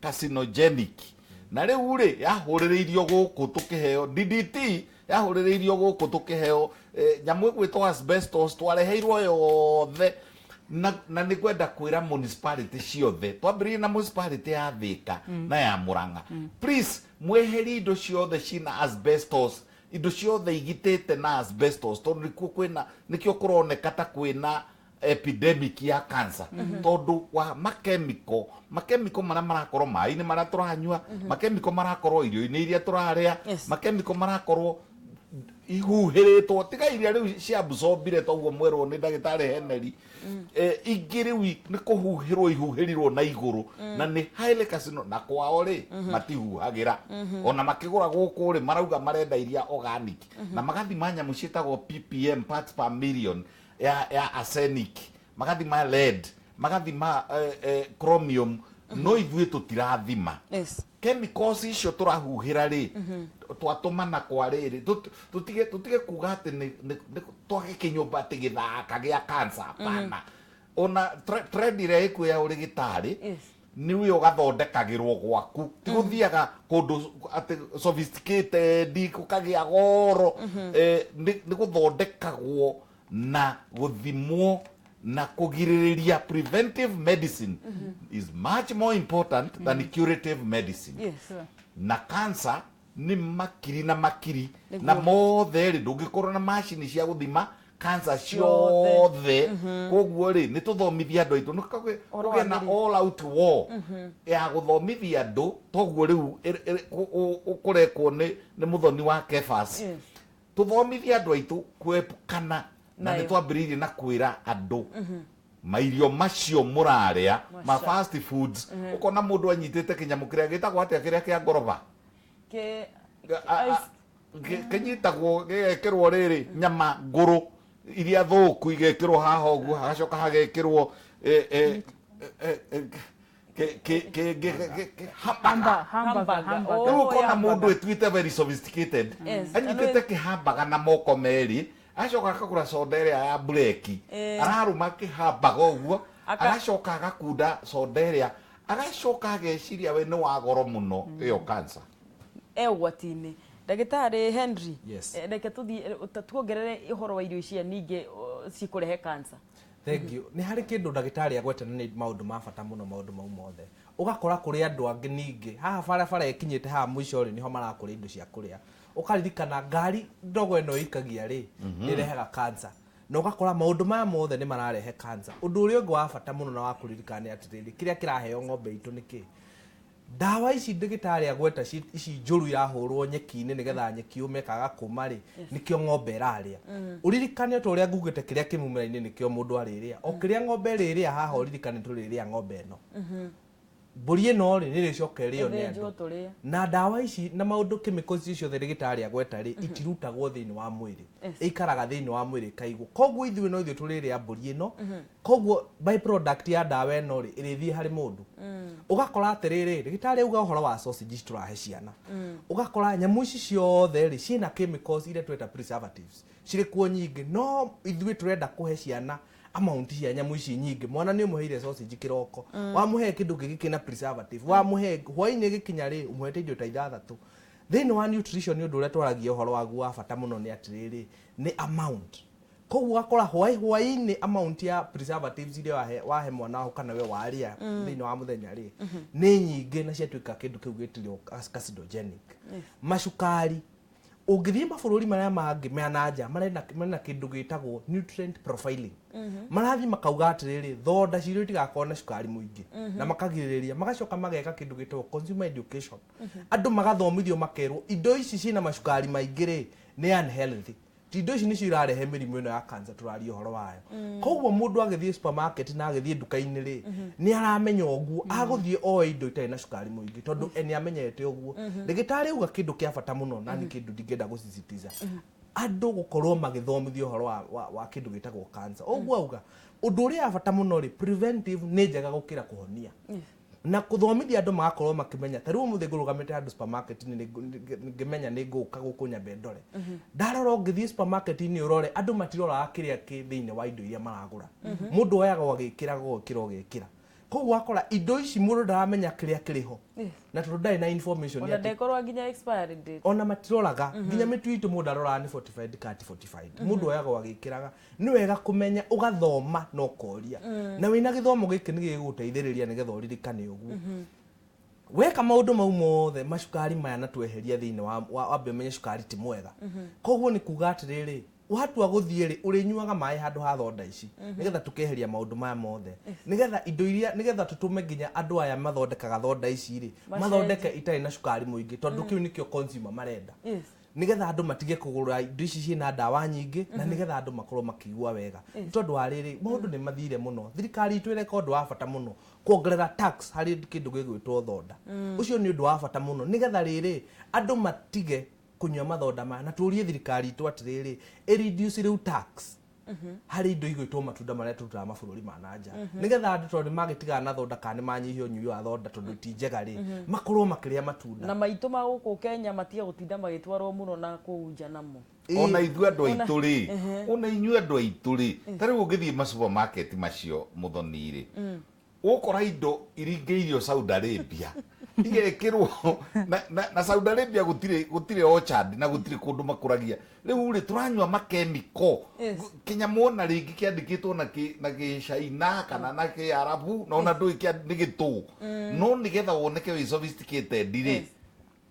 carcinogenic na rĩu rĩ yahũrĩrĩirio gũkũ tũkĩheo DDT yahũrĩrĩirio gũkũ tũkĩheo nyamũ ĩgwĩtwo asbestos twareheirwo yothe na nĩ kwenda kwĩra municipality ciothe twambĩrĩrie na municipality ya Thĩka na ya Mũrang'a please mweherie indo ciothe cina asbestos indo ciothe igitite na asbestos tondu nikuo kwina nikio kuroneka ta kwina epidemic ya cancer tondu wa makemiko maria marakorwo mai-ini maria turanyua makemiko marakorwo irio-ini iria turaria makemiko marakorwo ihuhiritwo tiga iria riu cia absorbire toguo mwerwo ni ndagitari Henry ingĩ rĩu nĩ kũhuhĩrwo ihuhĩrirwo na igũrũ na nĩ highly carcinogenic na kwao rĩ matihuhagĩra ona makĩgũra gũkũ rĩ marauga marenda iria organic na magathima nyamũ ciĩtagwo ppm parts per million ya arsenic magathima lead magathima chromium no ithuĩ tũtirathima chemicals icio tũrahuhĩra rĩ twatũmana kwa rĩrĩ tũtige kuga atĩ nĩ twage kĩnyũmba atĩ gĩthaka gĩa cancer hapana ona trend ĩrĩa ĩkuo ya ũrigitari nĩwe ũgathondekagĩrwo gwaku ti gũthiaga kũndũ atĩ sophisticated gũkagĩa goro nĩ gũthondekagwo na gũthimwo na kugirĩrĩria preventive medicine is much more important than curative medicine na cancer ni makiri na makiri na mothe rĩ ndũngĩkorwo na macini cia gũthima cancer ciothe koguo rĩ nĩ tũthomithia andũ aitũ nĩkũgĩa na all out war ya gũthomithia andũ toguo rĩu ũkũrekwo nĩ mũthoni wa Kefas tũthomithia andũ aitũ kwepukana na nĩ twambĩrĩirie na kwĩra andũ mairio macio mũrarĩa ma fast foods ũkona mũndũ anyitĩte kĩnyamũ kĩrĩa gĩtagwo atĩa kĩrĩa kĩa ngoroba kĩnyitagwo gĩgekĩrwo rĩrĩ nyama ngũrũ iria thũku igekĩrwo haha ũguo hagacoka hagekĩrwo rĩu ũkona mũndũ ĩtuĩte very sophisticated anyitĩte kĩhambaga na moko merĩ agacoka akagũra soda ĩrĩa ya bureki ararũma kĩhambaga ũguo agacoka agakunda soda ĩrĩa agacoka ageciria we nĩ wa goro mũno ĩyo cancer ũgwati-inĩ ndagĩtarĩ Henry reke tuongerere ũhoro wa irio icia ningĩ cikũrehe cancer. Thank you. Nĩ harĩ kĩndũ ndagĩtarĩ agwetana nĩ maũndũ ma bata mũno maũndũ mau mothe ũgakora kũrĩ andũ angĩ ningĩ haha bara ĩkinyĩte haha mũico rĩ niho marakũrĩa indo cia kũrĩa ũkaririkana ngari ndogo ĩno ĩikagia rĩ ĩrehaga cancer na ũgakora maũndũ maya mothe nĩ mararehe cancer. Ũndũ ũrĩa ũngĩ wa bata mũno na wa kũririkana nĩ atĩrĩrĩ kĩrĩa kĩraheo ng'ombe itũ nĩkĩ ndawa ici ndagĩtarĩ agweta ici njũru irahũrwo nyeki-inĩ nĩgetha nyeki yũme kaga kũma rĩ nĩkĩo ng'ombe ĩrarĩa ũririkane ta ũrĩa ngugĩte kĩrĩa kĩmumĩra-inĩ nĩkĩo mũndũ arĩrĩa o kĩrĩa ng'ombe ĩrĩrĩa haha ũririkane tũrĩrĩa ng'ombe ĩno mbũri ĩno rĩ nĩrĩcoka ĩrĩo nĩ andũ na ndawa ici na maũndũ chemicals icio ndagĩtarĩ agweta rĩ itirutagwo thĩinĩ wa mwĩrĩ ĩikaraga thĩinĩ wa mwĩrĩ ikaigwo koguo ithuĩ no ithuĩ tũrĩrĩa mbũri ĩno koguo by product ya ndawa ĩno rĩ ĩrĩthiĩ harĩ mũndũ ũgakora atĩrĩrĩ ndagĩtarĩ auga ũhoro wa sausage tũrahe ciana ũgakora nyamũ ici ciothe rĩ ciĩna chemicals iria tweta preservatives cirĩ kuo nyingĩ no ithuĩ tũrenda kũhe ciana amount cia nyamũ ici nyingĩ mwana nĩ ũmũheire sausage kĩroko wamũhe kĩndũ kĩngĩ kĩna preservative wamũhe hwaĩ-inĩ gĩkinya rĩ ũmũhete indo ta ithathatũ thĩinĩ wa nutrition nĩ ũndũ ũrĩa twaragia ũhoro waguo wa bata mũno nĩ atĩrĩrĩ nĩ amount koguo ũgakora hwaĩ-inĩ amount ya preservatives iria wahe mwana waku kana we warĩa thĩinĩ wa mũthenya rĩ nĩ nyingĩ na ciatuĩka kĩndũ kĩu gĩtĩrwo carcinogenic macukari ũngĩthiĩ mabũrũri marĩa mangĩ mena nja marena kĩndũ gĩtagwo nutrient profiling marathi makauga atĩrĩrĩ thonda cirio itigakorwo na cukari mũingĩ na makagirĩrĩria magacoka mageka kĩndũ gĩtagwo consumer education andũ magathomithio makerwo indo ici ciĩna macukari maingĩ rĩ nĩ unhealthy indo ici nĩcio irarehe mĩrimũ ĩno ya cancer tũraria ũhoro wayo koguo mũndũ agĩthiĩ supermarket na agĩthiĩ nduka-inĩ rĩ nĩ aramenya ũguo agũthiĩ oe indo itarĩ na cukari mũingĩ tondũ nĩ amenyete ũguo ndagĩtarĩ auga kĩndũ kĩa bata mũno na nĩ kĩndũ ndingĩenda gũcicitiza andũ gũkorwo magĩthomithio ũhoro wa kĩndũ gĩtagwo cancer ũguo auga ũndũ ũrĩa wa bata mũno rĩ preventive nĩ njega gũkĩra kũhonia na kuthomithia andũ magakorwo makĩmenya ta rĩu mũthĩ ngũrũgamĩte handũ supermarket-inĩ ngĩmenya nĩ ngũka gũkũ nyambe ndore ndarora ũngĩthiĩ supermarket-inĩ ũrore andũ matiroraga kĩrĩa kĩ thĩinĩ wa indo iria maragũra mũndũ oyaga agĩkĩra koguo akora indo ici mũndũ ndaramenya kĩrĩa kĩrĩho na tondũ ndarĩ na information ona ndekorwo nginya expiry date ona matiroraga nginya mĩtu itũ mũndũ aroraga nĩ 45 kati 45 mũndũ oyaga agĩkĩraga nĩ wega kũmenya ũgathoma na ũkoria na wĩna gĩthomo gĩkĩ nĩ gĩgũteithĩrĩria nĩgetha ũririkane ũguo weka maundu mau mothe macukari maya na tweheria thiini wa menye cukari ti mwega koguo ni kuga atiriri watua guthie ri urinyuaga mai handu ha thonda ici nigetha tukeheria maundu maya mothe nigetha indo iria nigetha tutume nginya andu aya mathondekaga thonda ici ri mathondeke itari na cukari muingi tondu kiu nikio consumer marenda nigetha andu matige kugura indo ici ciina ndawa nyingi na nigetha andu makorwo makiigua wega tondu wa riri maundu ni mathire muno thirikari itu ireka undu wa bata muno kuongerera tax hari kindu gigwitwo thonda ucio ni undu wa bata muno nigetha riri andu matige kunywa mathonda ma na turie thirikari itu atiriri reduce riu tax hari indo igwitwo matunda maria tutara mabururi ma nanja nigetha andu tondu magitiga na thonda kana manyihio nyui wa thonda tondu ti njega ri makorwo makiria matunda na maitu ma guku Kenya matia gutinda magitwarwo muno na kuunja namo ona ithu andu aitu ri ona inyu andu aitu ri tari ungithie ma supermarket macio muthoni ri ukora indo iringeirio Saudi Arabia igekirwo na Saudi Arabia gutire orchard na gutire kundu makuragia riu ri turanywa makemiko kinyamuona ringi kiandikitwo na China kana na Arabu na ona ndui kiandigitu no nigetha woneke wi sophisticated ri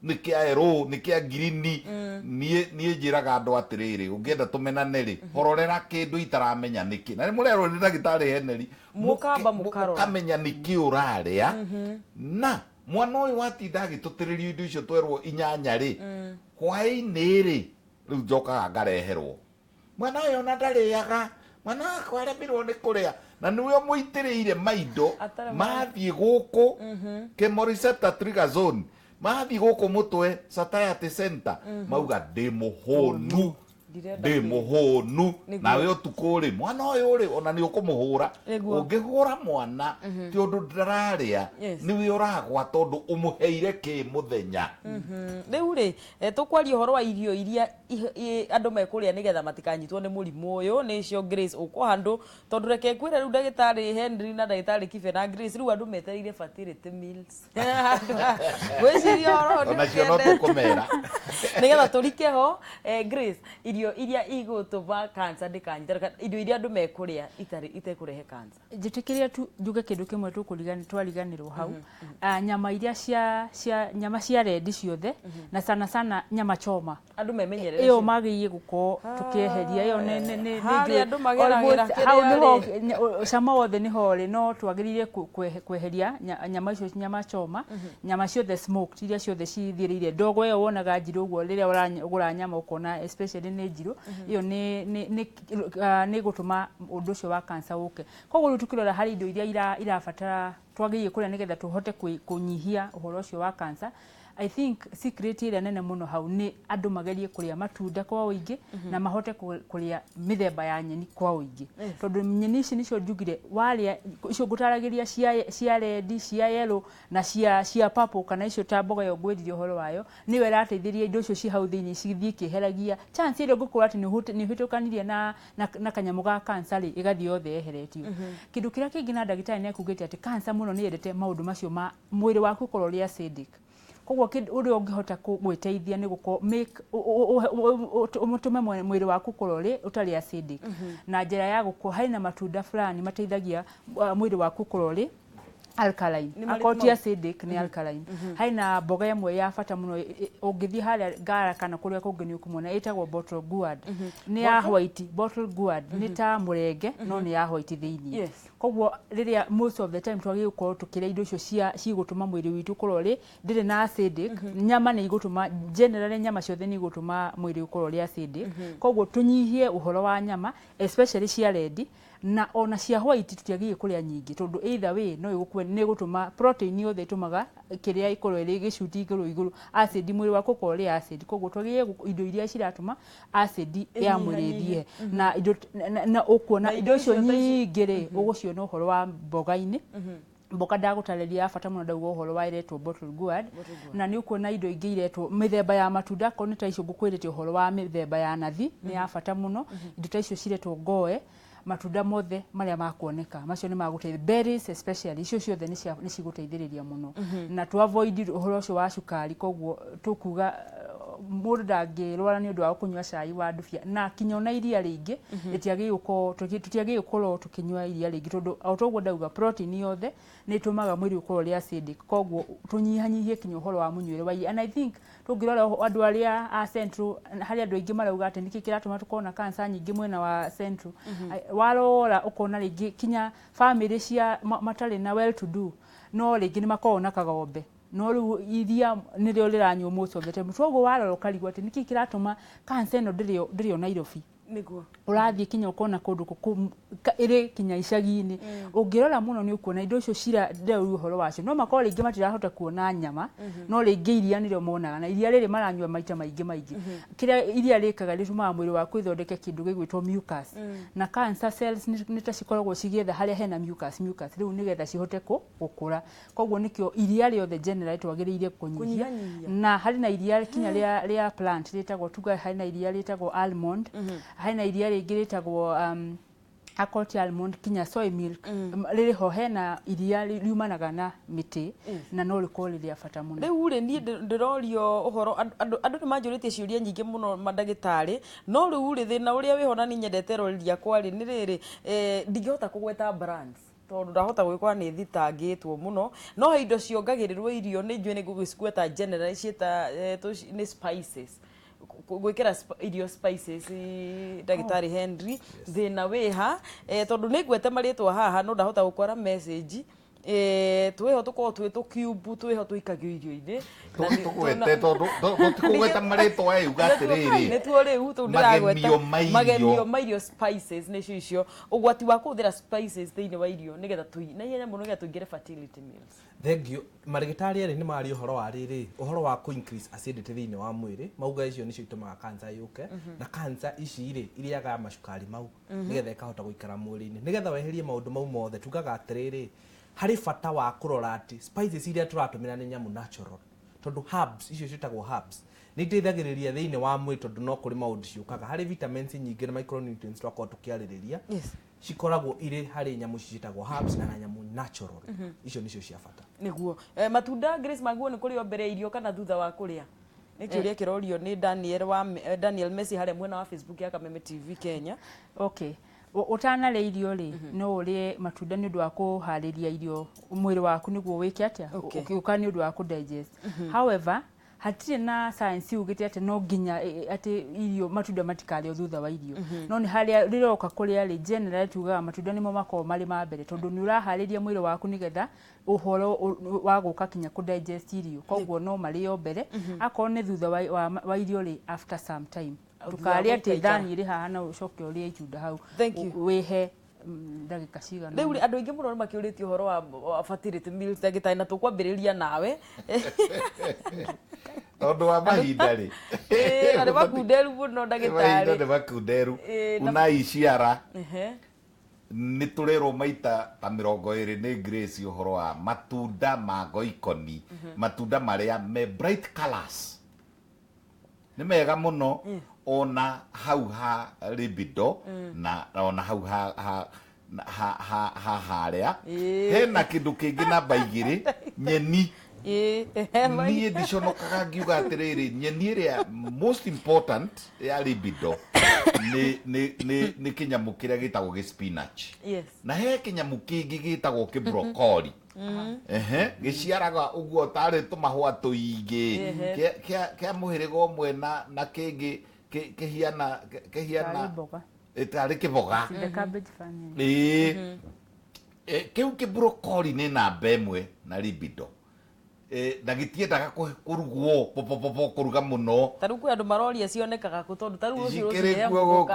nikia ero nikia green nie njiraga andu atiriri ungienda tumenane ri hororera kindu itaramenya niki na murero ni ndagitari heneri mukamba mukarora kamenya niki uraria na mwana uyu watinda agitutiririo indo icio twerwo inyanya ri hwaini ri riu njokaga ngareherwo mwana uyu ona ndariaga mwana wakwa aremirwo ni kuria na niwe muitiriire maindo mathie guku Kemoriseta Trigger Zone mathi guku mutwe Satiety Center mauga ndi muhonu nawe utukuri mwana uyu ri ona ni ukumuhura ungihura mwana ti undu ndararia niwe uragwa tondu umuheire ki muthenya riu ri tukwaria uhoro wa irio iria andu mekuria nigetha matikanyitwo ni murimu uyu nicio Grace uko handu tondu reke kwira riu ndagitari Henry na ndagitari Kibe na Grace riu andu metereire fertility meals gwiciria horo ona cio no tukumera nigetha turike ho Grace irio iria igutuma cancer ndikanyitara indo iria andu mekuria itekurehe cancer njitikiria tu njuge kindu kimwe twariganirwo hau nyama iria nyama cia rendi ciothe na sana nyama choma andu memenyerere iyo magiye guko tukieheria iyo ne andu mageragira kiria cama wothe ni hore no twagirire kweheria nyama icio nyama choma nyama ciothe smoked iria ciothe cithirire ndogo iyo wonaga njiru uguo riria uragura nyama ukona especially ni njiru iyo ni gutuma undu ucio wa cancer uke koguo tukirora hari indo iria irabatara twagiye kuria nigetha tuhote kunyihia uhoro ucio wa cancer. I think secret ira nene muno hau ni andu magerie kuria matunda kwa uingi na mahote kuria mithemba ya nyeni kwa uingi tondu nyeni ici nicio njugire waria icio ngutaragiria cia red cia yellow na cia purple kana icio ta mboga yo ngwedirie uhoro wayo niwe rateithiria indo icio ci hau thiini cithie kiheragia chance ile ngukura ati ni hitukanirie na kanyamu ga cancer ri igathie yothe yeheretio kindu kiria kingi na ndagitari ni akugite ati cancer muno ni yendete maundu macio ma mwiri waku korwo ri acidic koguo uri ungihota gwiteithia ni guko make umutume mwiri waku korore utari acidic na njira ya guko haina matunda fulani mateithagia mwiri waku korore alkaline akoti acidic ni alkaline haina mboga yamwe ya bata muno ungithie haria Ngara kana kuria kungi ni ukumona itagwo bottle gourd ni ya white bottle gourd ni ta murenge no ni ya white thiini koguo riria most of the time twagi gukorwo tukiria indo icio cigutuma mwiri witu korore ndire na acidic nyama ni igutuma generally nyama ciothe ni igutuma mwiri ukorore acidic koguo tunyihie uhoro wa nyama especially cia red na ona cia white tutiagiye kuria nyingi tondu either way no igukwe ni gutuma protein yothe itumaga kiria ikorwo iri gicuti iguru acid mwiri wako korore acid koguo twagiye indo iria ciratuma acid ya mwiri thie na indo na ukuona indo icio nyingi ri uguciona uhoro wa mboga-ini mboga ndagutariria bata muno ndauga uhoro wa iretwo bottle gourd na ni ukuona indo ingi iretwo mithemba ya matunda ko ni ta icio ngukwirite uhoro wa mithemba ya nathi ni ya bata muno indo ta icio ciretwo ngoe matunda mothe maria makuoneka macio ni maguteithia berries especially icio ciothe ni ciguteithiriria muno na to avoid uhoro ucio wa cukari koguo tukuga mũndũ ndangĩrwara nĩ ũndũ wa kũnyua cai wa ndubia na kinya ona iria rĩingĩ tũtiagĩrĩirwo gũkorwo tũkĩnyua iria rĩingĩ tondũ o toguo ndauga protein yothe nĩ ĩtũmaga mwĩrĩ ũkorwo ũrĩ acidic koguo tũnyihanyihie kinya ũhoro wa mũnyuĩre wa iria and I think tũngĩrora andũ arĩa a Central harĩ andũ aingĩ marauga atĩ nĩkĩ kĩratũma tũkorwo na cancer nyingĩ mwena wa Central warora ũkona rĩngĩ kinya family cia matarĩ na well to do no rĩngĩ nĩ makoragwo na kagombe no rĩu iria nĩrĩo rĩranyuo most of the time toguo warora ũkarigwo atĩ nĩkĩ kĩratũma cancer ĩno ndĩrĩ o Nairobi nĩguo ũrathiĩ kinya ũkona kũndũ ĩrĩ kinya icagi-inĩ ũngĩrora mũno nĩ ũkuona indo icio cirarĩu ũhoro wacio no makorwo rĩngĩ matirahota kuona nyama no rĩngĩ iria nĩrĩo monaga na iria rĩrĩ maranyua maita maingĩ kĩrĩa iria rĩkaga rĩtũmaga mwĩrĩ waku ĩthondeke kĩndũ gĩgwĩtwo mucus na cancer cells nĩ ta cikoragwo cigĩetha harĩa hena mucus rĩu nĩgetha cihote gũkũra koguo nĩkĩo iria rĩothe generally twagĩrĩire kũnyihia na harĩ na iria kinya rĩa plant rĩtagwo tuga harĩ na iria rĩtagwo almond hena iria rĩngĩ rĩtagwo akoti almond kinya soy milk rĩrĩho hena iria riumanaga na mĩtĩ na no rĩkorwo rĩrĩ bata mũno rĩu rĩ niĩ ndĩrorio ũhoro andũ nĩ manjũrĩtie ciũria nyingĩ mũno mandagĩtarĩ no rĩu rĩ thĩna ũrĩa wĩho na niĩ nyendete rũrĩria kwarĩ nĩ rĩrĩ ndingĩhota kũgweta brands tondũ ndahota gwĩkora nĩ thitangĩtwo mũno no indo ciongagĩrĩrwo irio nĩ njũĩ nĩ ngũgĩcikueta general ciĩta nĩ spices gwĩkĩra irio spices ndagĩtarĩ Henry thĩna wĩha tondũ nĩ ngwete marĩtwa haha no ndahota gũkora message twĩho tũkorwo twĩ tũcube twĩho tũikagio irio-inĩ tũgwete tondũ tũtikũgweta marĩtwa yuga atĩrĩrĩ nĩtuo rĩu tũu ndĩragweta magemio ma irio spices nĩcio icio ũgwati wa kũhũthĩra spices thĩinĩ wa irio nĩgetha na ihenya mũno nĩgetha tũingĩre fertility mills thengio marĩgĩtarĩ erĩ nĩ mari ũhoro wa rĩrĩ ũhoro wa ku increase acidity thĩinĩ wa mwĩrĩ mauga icio nĩcio itũmaga cancer yũke na cancer ici rĩ iriaga macukari mau nĩgetha ikahota gũikara mwĩrĩ-inĩ nĩgetha weherie maũndũ mau mothe tugaga atĩrĩrĩ harĩ bata wa kũrora atĩ spices iria tũratũmĩra nĩ nyamũ natural tondũ herbs icio ciĩtagwo herbs nĩ iteithagĩrĩria thĩinĩ wa mwĩrĩ tondũ no kũrĩ maũndũ ciũkaga harĩ vitamins nyingĩ na micronutrients twakorwo tũkĩarĩrĩria cikoragwo irĩ harĩ nyamũ ciĩtagwo herbs na nyamũ natural icio nĩcio cia bata nĩguo matunda Grace maguo nĩ kũrĩo mbere irio kana thutha wa kũrĩa nĩ kĩũria kĩrorio nĩ Daniel Messi harĩa mwena wa Facebook ya Kameme TV Kenya okay utanarĩa irio rĩ no ũrĩe matunda nĩ ũndũ wa kũharĩria irio mwĩrĩ waku nĩguo wĩke atĩa ũka nĩ ũndũ wa kũdigest however hatirĩ na science yugĩte atĩ no nginya atĩ irio matunda matikarĩo thutha wa irio no nĩ harĩa rĩroka kũrĩa rĩ generally tugaga matunda nĩmo makoragwo marĩ ma mbere tondũ nĩ ũraharĩria mwĩrĩ waku nĩgetha ũhoro wa gũka kinya kũdigest irio koguo no marĩo mbere akorwo nĩ thutha wa irio rĩ after some time tukarĩa atĩ thani ĩrĩ haha na ũcoke ũrĩe itunda hau wĩhe ndagĩka cigana rĩu andũ aingĩ mũno nĩ makĩũrĩtie ũhoro wa fertility mills ndagĩtarĩ na tũkwambĩrĩria nawe tondũ wa mahinda rĩ na nĩ makunderu mũno ndagĩtarĩ nĩ makunderu Unai Ciara nĩ tũrerwo maita ta 20 nĩ Grace ũhoro wa matunda ma ngoikoni matunda marĩa me bright colors nĩ mega mũno ona hau ha libido na ona hau ha harĩa hena kĩndũ kĩngĩ namba 2 nyeni niĩ ndiconokaga ngiuga atĩrĩrĩ nyeni ĩrĩa most important ya libido nĩ kĩnyamũ kĩrĩa gĩtagwo spinach na he kĩnyamũ kĩngĩ gĩtagwo broccoli gĩciaraga ũguo tarĩ tũmahũa tũingĩ kĩa mũhĩrĩga ũmwe na kĩngĩ kĩhiana tarĩ kĩboga kĩu broccoli nĩ namba 1 na libido na gĩtiendaga kũrugwo kũruga mũno ta rĩu kwĩ andũ maroria cionekaga kũ tondũ ta rĩu rũciũ rũciũ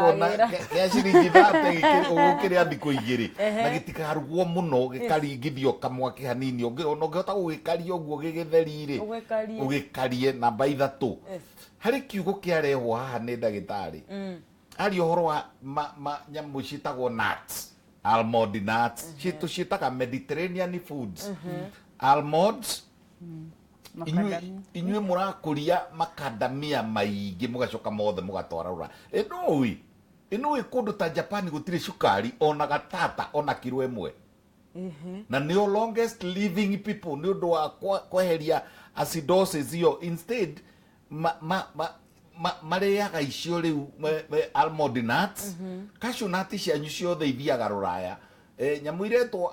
gĩa ciringi 30 ũgũkĩrĩa thikũ 2 na gĩtikarugwo mũno gĩkaringithio kamwaki hanini ũngĩhota gũgĩkaria ũguo gĩgĩtheri-rĩ ũgĩkarie namba 3 harĩ kiugo kĩarehwo haha nĩ ndagĩtarĩ ari ũhoro wa nyamũ ciĩtagwo nuts almond nuts tũciĩtaga Mediterranean foods almonds inyuĩ mũrakũria makandamia maingĩ mũgacoka mothe mũgatwara rũra ĩnũĩ kũndũ ta Japan gũtirĩ cukari ona gatata ona kiro 1 na nĩo longest living people nĩ ũndũ wa kweheria acidosis iyo instead mareaga icio riu almond nuts cashew nuts cianyu ciothe ithiaga ruraya nyamu iretwo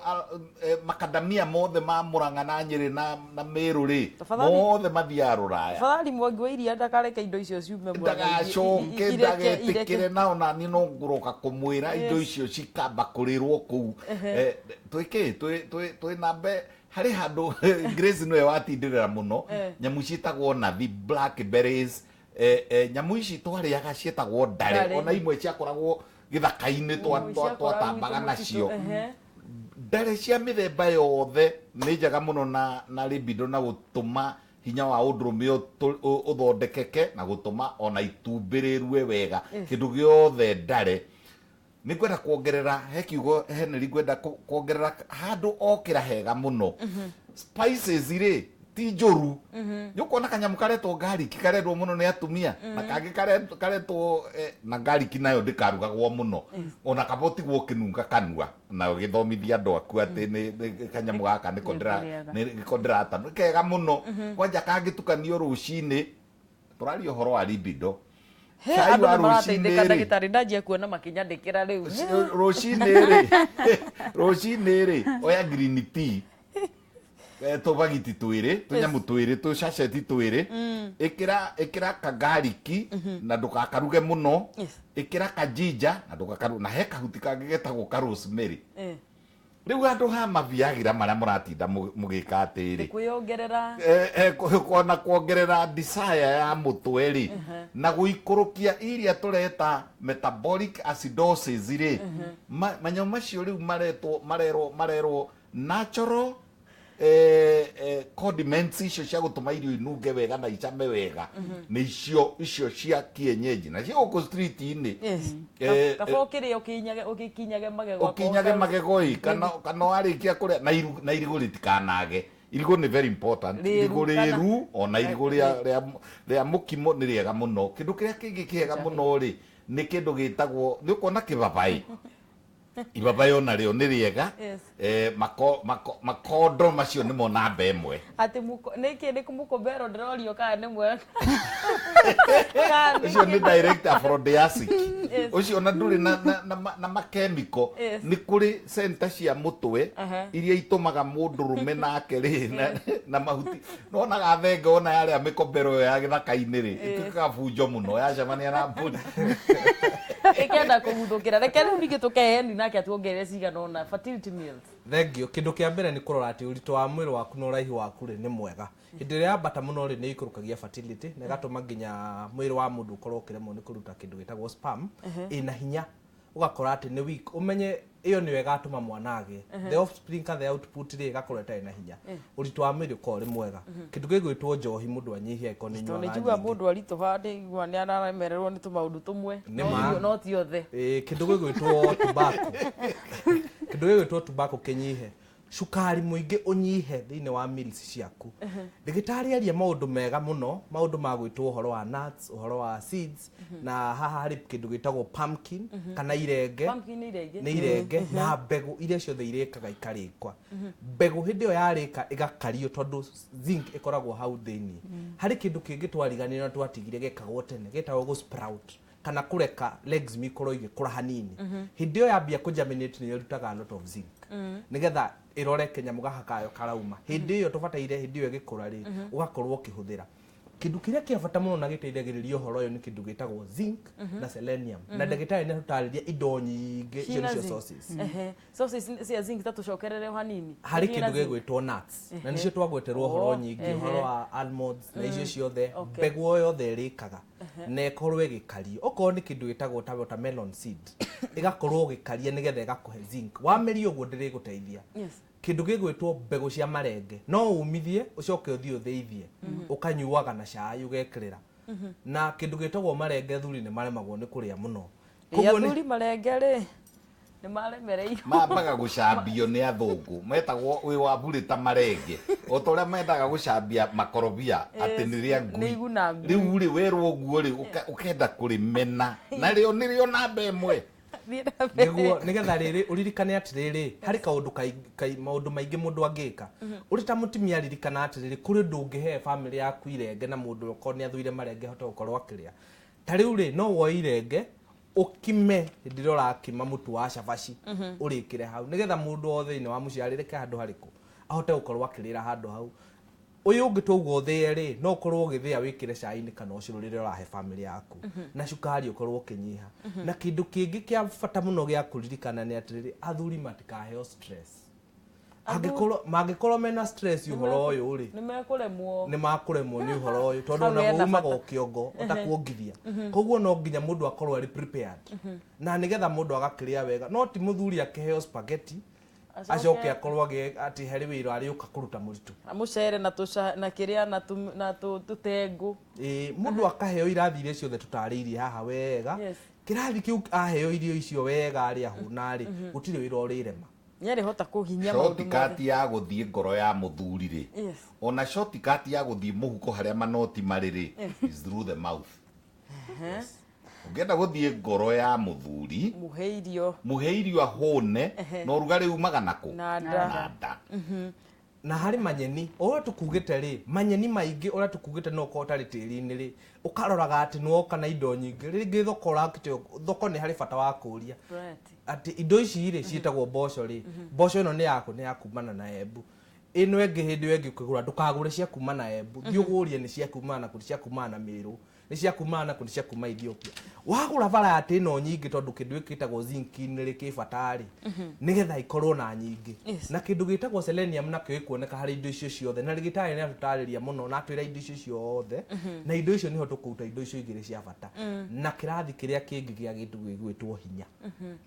makadamia mothe ma Murang'a na Nyeri na Meru ri mothe mathiaga ruraya Fadhali Mwangi wa Iria ndakareke indo icio ciume ndagacoke ndagetikire nao na ni no nguroka kumwira indo icio cikamba kurirwo kuu twiki nambe hari handu Grace no watindirira muno nyamu citagwo nathi blackberries nyamu ici twariaga cietagwo ndare ona imwe ciakoragwo githaka-ini twatambaga nacio ndare cia mithemba yothe ni njega muno na libido na gutuma hinya wa undurume uthondekeke na gutuma ona itumbirerue wega kindu giothe ndare ni kwenda kuongerera hekiugo Henry kwenda kuongerera handu okira hega muno spices ri ti njoru yukona kanyamu karetwo garlic karetwo muno ni atumia na kangi karetwo na garlic nayo ndikarugagwo muno ona kaboti gwo kinunga kanua na githomithia andu aku ati ni kanyamu gaka ni kondrata kega muno kwanja kangitukanio rucini turario horo wa libido Andu marateithika ndagitari ndanjia kuona makinyandikira riu rucini ri oya green tea tubagiti twiri tunyamu twiri tu sachet twiri ikira kagariki na ndukakaruge muno ikira kajija na ndukakaru na heka huti kagetagwo ka rosemary riu andu ha maviagira maria muratinda mugika atiri kwiongerera kona kuongerera desire ya mutwe ri na guikurukia iria tureta metabolic acidosis ri manyamu macio riu marerwo natural condiments icio cia gutuma irio inunge wega na icame wega ni icio cia kienyeji na cia guku street ini kaba ukiri ukikinyage magego kana arikia kuria na irigu ritikanage irigu ni very important irigu riru ona irigu ria mukimo ni riega muno kindu kiria kingi kiega muno ri ni kindu gitagwo ni ukona kibabai ibabai ona rio ni riega makondo macio ni mo namba imwe ati niki ni kumukombero ndirorio kana ni mwega ucio ni direct aphrodisiac ucio na nduri na makemiko ni kuri center cia mutwe iria itumaga mundurume nake ri na mahuti nona gathenga ona yari amikombero ya githaka-ini ri itukaga bunjo muno yacemania na mbuni ikenda kuguthukira reke riu ningi tukeheni nake atuongerere cigana ona fertility mills thengio kindu kia mbere ni kurora ati uritu wa mwiri waku na uraihi waku ri ni mwega hindi ria ambata muno ri ni ikurukagia fertility na gatuma nginya mwiri wa mundu ukorwo kiremwo ni kuruta kindu gitagwo sperm ina hinya ugakora ati ni weak umenye iyo ni wega atuma mwanage the offspring ka the output ri gakorwo ita ina hinya uritu wa mwiri ko ri mwega kindu gigwitwo njohi mundu anyihia ikoni nywa ni juga mundu arito hande igwa ni araremererwo ni tumaundu tumwe no ti othe kindu gigwitwo tobacco kinyihe cukari muingi unyihe thiine wa meals ciaku ndagitari aria maundu mega muno maundu ma gwitwo uhoro wa nuts uhoro wa seeds na haha hari kindu gitagwo pumpkin kana irenge ni irenge na mbegu iria ciothe irekaga ikarikwa mbegu hindi yo yarika igakario tondu zinc ikoragwo hau thiini hari kindu kingi twariganira na twatigire gekagwo tene getagwo go sprout kana kureka legs mikoro igikura hanini hindi yo yambia kujaminate ni rutaga a lot of zinc nigetha irore kenyamu gahakayo karauma hindi yo tubataire hindi yo gikura ri ugakorwo ukihuthira kindu kiria kia bata muno na giteithagiriria uhoro uyu ni kindu gitagwo zinc na selenium na ndagitari ni tutariria indo nyingi cio sources sources cia zinc tatucokerere hanini hari kindu gigwitwo nuts na nicio twagweterwo uhoro nyingi uhoro wa almonds na icio ciothe mbegu yothe irikaga na ikorwo igikario okorwo ni kindu gitagwo watermelon seed igakorwo gikaria nigetha igakuhe zinc wameria uguo ndiri guteithia kindu gigwitwo mbegu cia marenge no umithie ucoke uthie utheithie ukanyuaga na cai ugekirira na kindu gitagwo marenge thuri ni maremagwo ni kuria muno koguo ni thuri marenge ri ni maremereirwo mambaga gucambio ni athungu metagwo wi wa burita marenge otoria mendaga gucambia makorobia ati ni ria ngui riu ri werwo guo ri ukenda kurimena na rio nirio namba imwe niguo nigetha riri uririkane atiriri hari kaundu maundu maingi mundu angika uri ta mutimia ririkana atiriri kuri ndungihe family yaku irenge na mundu ukoni athuire marenge hota gukorwo akiria tari uri no wo irenge ukime ndirora akima mutu wa shabashi urikire hau nigetha mundu othe ni wa muciaririke handu hariku ahote gukorwo akirira handu hau uyu ngitugwo theri no ukorwo ugithia wikire cai-ini kana ucirurire urahe family yaku na cukari ukorwo ukinyiha na kindu kingi kia bata muno gia kuririkana ni atiriri athuri matikaheo stress magikorwo mena stress uhoro uyu uri ni makuremwo ni uhoro uyu tondu na umaga ukiongo utakuongithia koguo no nginya mundu akorwo ari prepared na nigetha mundu agakiria wega no ti muthuri akiheo spaghetti acoke akorwo ati heri wira ari uka kuruta muritu mucere na kiria na tutengu mundu akaheo irathi iria ciothe tutariirie haha wega kirathi kiu aheo irio icio wega ari ahunari gutire wira urirema nyari hota kuhinya maundu shortcut ya guthie ngoro ya muthuri ri ona shortcut ya guthie muhuko haria manoti mariri is through the mouth ugenda guthie ngoro ya muthuri muheirio ahone no rugari umaga nako nada na hari manyeni ora tukugite ri manyeni maingi ora tukugite no ko tari tiri-ini ri ukaroraga ati no kana indo nyingi ringi thoko rakite thoko ni hari bata wa kuria ati indo ici ri ciitagwo mboco ri mboco ino ni yakumana na Embu ino engi hindi engi kugura ndukagure cia kumana na Embu thiugurie ni cia kumana na kuri cia kumana na Miru ni cia kumana na kuri cia kuma Ethiopia wagura variety ino nyingi tondu kindu gitagwo zinc ni ri kibatari nigetha ikorwo na nyingi na kindu gitagwo selenium na kio ikuoneka hari indo icio ciothe na rigitari ni atutariria muno na atwira indo icio ciothe na indo icio niho tukuruta indo icio igiri cia bata na kirathi kiria kingi gia gitu gwitwo hinya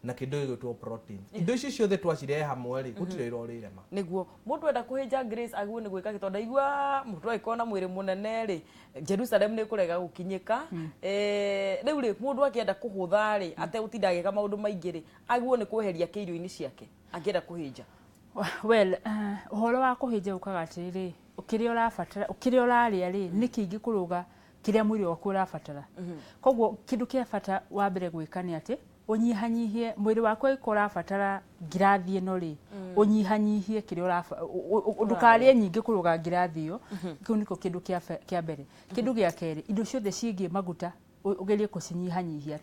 na kindu gwitwo protein indo icio ciothe twacirehe hamwe ri gutire iro rirema niguo mundu enda kuhinja Grace aguo ni gwika gitonda igua mundu aikona mwiri munene ri Jerusalem ni kurega gukinyika riu ri mundu akienda kuhutha ri ate utinda agika maundu maingi ri aguo ni kweheria kiirio-ini ciake akienda kuhinja well uhoro wa kuhinja ukaga atiri ukiria urabatara ukiria uraria ri niki ingi kuruga kiria mwiri waku urabatara koguo kindu kia bata wa mbere gwika ni ati unyihanyihie mwiri waku urabatara ngirathi ino ri unyihanyihie kiria ndukarie nyingi kuruga ngirathi iyo kiu niko kindu kia mbere kindu gia keri indo ciothe ciigie maguta ugerie kucinyihanyihia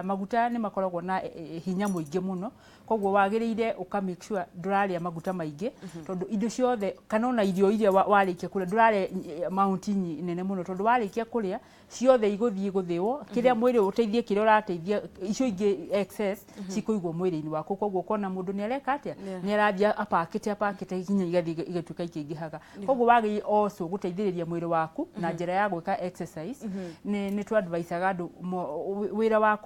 maguta ni makoragwo na hinya muingi muno koguo wagiriire uka make sure nduraria maguta maingi tondu indo ciothe kana ona irio iria warikia kuria nduraria amount nene muno tondu warikia kuria ciothe iguthie guthiwo kiria mwiri uteithie kiria urateithia icio ingi excess cikuigwo mwiri-ini waku koguo kona mundu ni areka atia ni arathia apakite kinya igatuika ikingihaga koguo wagi also guteithiriria mwiri waku na njira ya gwika exercise ni tu advice andu wira wa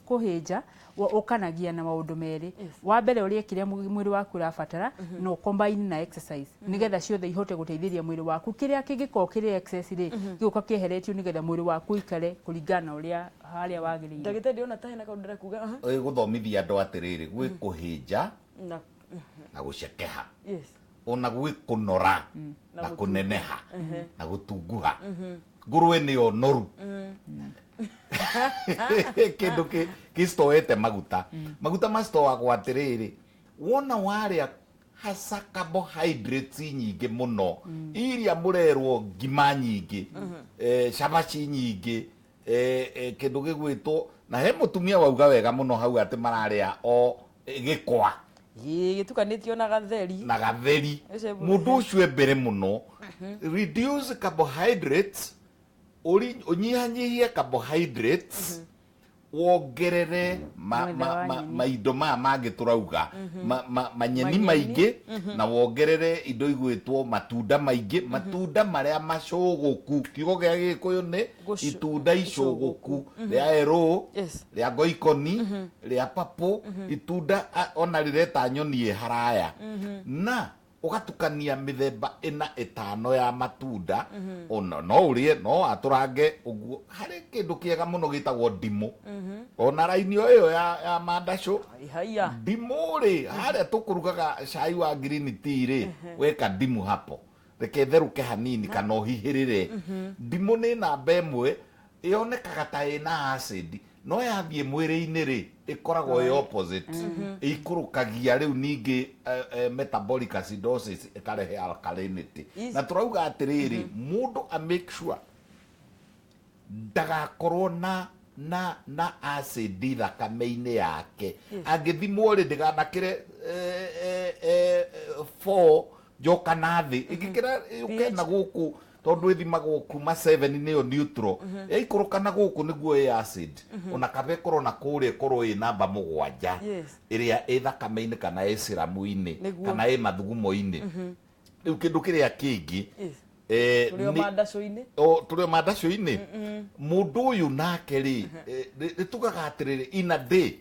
kuhinja ukanagia na maundu meri wa mbere urie kiria mwiri waku urabatara no combine na exercise nigetha ciothe ihote guteithĩria mwiri waku kiria kingiko kiri excess ri gĩuka kieheretio nigetha mwiri waku ikare kuringana uria haria wagiriire ndagĩtarĩ ona ta hena kaundu ndĩrenda kuga guthomithia andu atiriri gwi kuhinja na gucekeha ona gwi kunora na kuneneha na gutunguha ngurwe ni onoru kindu kistoete maguta mastowagwo atiriri wona waria hasa carbohydrates nyingi muno iria murerwo ngima nyingi shabashi nyingi kindu gigwitwo na he mutumia wauga wega muno hau ati mararia o gikwa gitukanitio na gatheri mundu ucio mbere muno reduce carbohydrates unyihanyihie carbohydrates wongerere maindo mangi turauga manyeni maingi na wongerere indo igwitwo matunda maingi matunda maria macuguku kiugo gia Gikuyu ni itunda icuguku ria ero ria ngoikoni ria papo itunda ona rireta nyoni haraya na ugatukania mithemba ina itano ya matunda ona no urie no aturange uguo hari kindu kiega muno gitagwo ndimu ona raini iyo ya mandacu ndimu ri haria tukurugaga cai wa green tea ri weka ndimu hapo reke theruke hanini kana uhihirire ndimu ni namba imwe ionekaga ta ina acid no yathie mwiri-ini ri ikoragwo i opposite ikurukagia riu ningi metabolic acidosis ikarehe alkalinity na turauga atiriri mundu a make sure ndagakorwo na acid thakame-ini yake angithimwo ri ndiganakire 4 joka nathi ingikira ukena guku tondu ithimagwo kuma 7 niyo neutral ikuruka na guku niguo i acid ona kabe korwo na kuria korwo i namba 7 iria i thakame-ini kana i siramu-ini kana i mathugumo-ini riu kindu kiria kingi turio mandaco-ini mundu uyu nake ri nitugaga atiriri in a day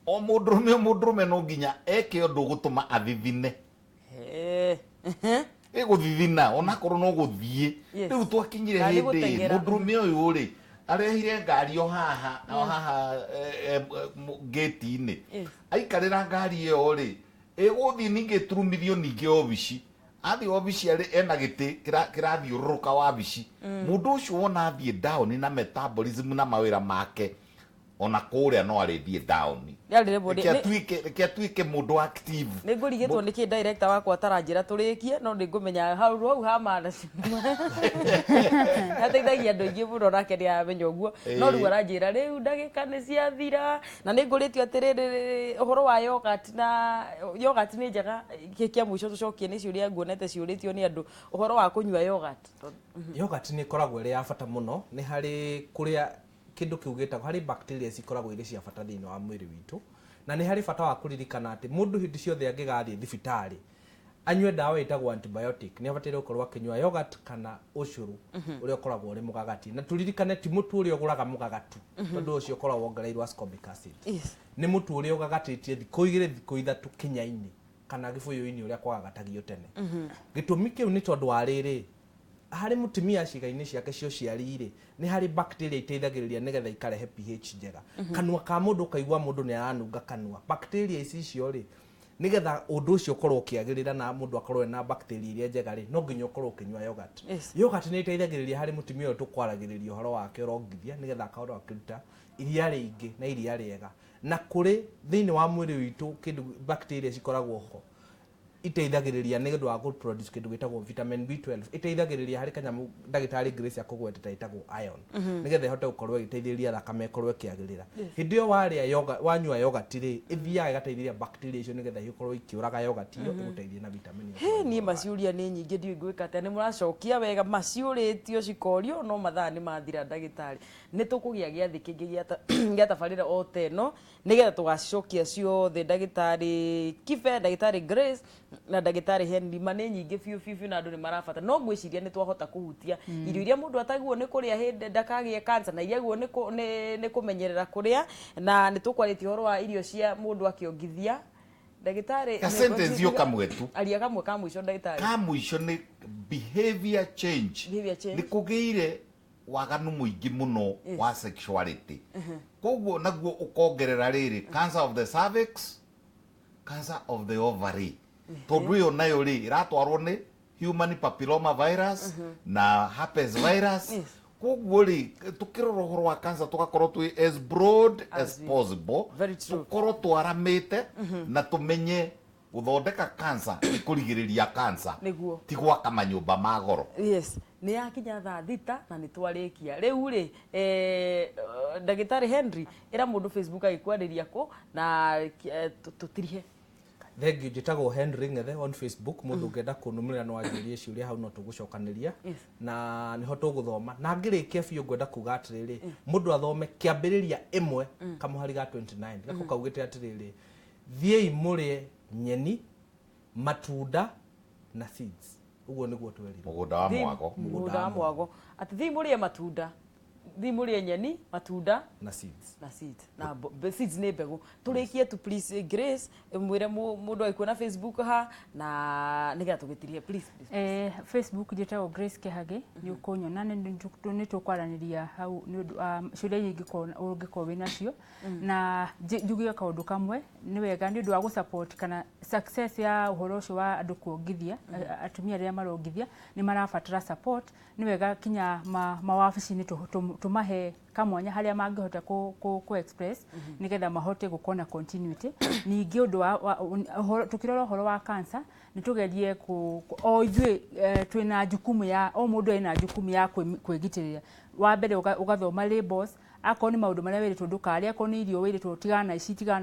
o mundurume no nginya eke undu gutuma athithine guthithina ona korwo no guthie riu twakinyire hindi mundurume uyu ri arehire ngari o haha gate-ini aikarira ngari iyo ri iguthie ningi turumithio ningi obici athi obici ena giti kirathiururuka wabici mundu ucio wona athie down na metabolism na mawira make ona kuria no arithie down kiatuike mundu active ningurigitwo niki director wakwa ataranjira turikie no ningumenya hau hamana ateithagia andu aingi muno nake ni amenya uguo no riu aranjira riu ndagika ni ciathira na ninguritio atiriri uhoro wa yogurt ni njega kia mwico tucokie ni ciuria nguonete ciuritio ni andu uhoro wa kunyua yogurt ni koragwo iri ya bata muno ni hari kuria kindu kiugitagwo hari bacteria cikoragwo iri cia bata thiini wa mwiri witu na ni hari bata wa kuririkana ati mundu hindi ciothe angigathie thibitari anywe dawa itagwo antibiotic ni abatire gukorwo akinywa yogurt kana ucuru uria ukoragwo uri mugagati na turirikane ti mutu uria uguraga mugagatu tondu ucio ukoragwo wongereirwo ascorbic acid ni mutu uria ugagatitie thikũ 2 thikũ 3 kinya-ini kana gibuyu-ini uria kwagagatagio tene gitumi kiu ni tondu wa riri hari mutumia ciga-ini ciake cio ciarire ni hari bacteria iteithagiriria nigetha ikarehe pH njega kanua ka mundu kaigua mundu ni aranunga kanua bacteria ici cio ri nigetha undu ucio ukorwo kiagirira na mundu akorwo na bacteria iria njega ri no nginya ukorwo kinywa yogurt ni iteithagiriria hari mutumia uyu tukwaragiriria uhoro wake urongithia nigetha akorwo akiruta iria ringi na iria riega na kuri thiini wa mwiri witu kindu bacteria cikoragwo ho iteithagiriria ni gundu wa good produce kindu gitagwo vitamin B12 iteithagiriria hari kanyamu ndagitari Grace akugweteta itagwo iron nigetha ihote gukorwo igiteithiriria thakame ikorwo ikiagirira hindi yo wanyua yogurt ri ithiaga igateithiriria bacteria icio nigetha ikorwo ikiuraga yogurt iyo iguteithie na vitamin ni maciuria ni nyingi ndiu gwika ate ni muracokia wega maciuritio cikorio no mathaa ni mathira ndagitari ni tukugia giathi kingi giatabarira o teno nigetha tugacokia ciothe ndagitari Kibe ndagitari Grace na ndagitari Henry mane nyingi fiu na andu ni marabata no ngwiciria ni twahota kuhutia irio iria mundu ataguo ni kuria hindi ndakagie cancer na iria guo ni kumenyerera kuria na ni tukwaritie horo wa irio cia mundu akiongithia ndagitari sentence yo kamwetu aria kamwe ka mwico ndagitari ka mwico ni behavior change ni kugiire waganu muingi muno wa sexuality koguo naguo ukongerera riri cancer of the cervix cancer of the ovary tondu iyo nayo ri iratwarwo ni human papilloma virus na herpes virus koguo ri tukirora uhoro wa cancer tugakorwo twi as broad as possible tukorwo twaramite na tumenye guthondeka cancer ni kurigiriria cancer ti gwaka manyumba ma goro ni yakinya thaa thita na ni twarikia riu ri ndagitari Henry ira mundu Facebook agikwariria ko na tutirihe thank you njitagwo Henry Ngethe on Facebook mundu ngenda kunumira no anjurie ciuria hau no tugucokaniria na niho tuguthoma na ngirikia biu ngwenda kuga atiriri mundu athome kiambiriria imwe kamuhari ga 29 gako kaugite atiriri thiei murie nyeni matunda na seeds uguo niguo twerirwo mugunda wa mwago ati thiei murie matunda thiei murie nyeni matunda na seeds na seeds ni mbegu turikie tu please Grace mwire mundu aikuona Facebook ha na nigetha tugitirie please Facebook njitagwo Grace Kehage ni ukunyona ni tukwaraniria hau ni ciuria nyingi ungikorwo winacio na njugie kaundu kamwe ni wega ni undu wa gusupport kana success ya uhoro ucio wa andu kuongithia atumia aria marongithia ni marabatara support ni wega kinya mawabici ni tumahe kamwanya haria mangihota ku express nigetha mahote gukona continuity ningi undu wa tukirora horo wa cancer nitugerie o ithuĩ twina jukumu ya o mundu ena jukumu ya kwigitirira wa mbere ugathoma labels akoni ni maundu maria wiritwo ndukari akoni irio wiritwo tigana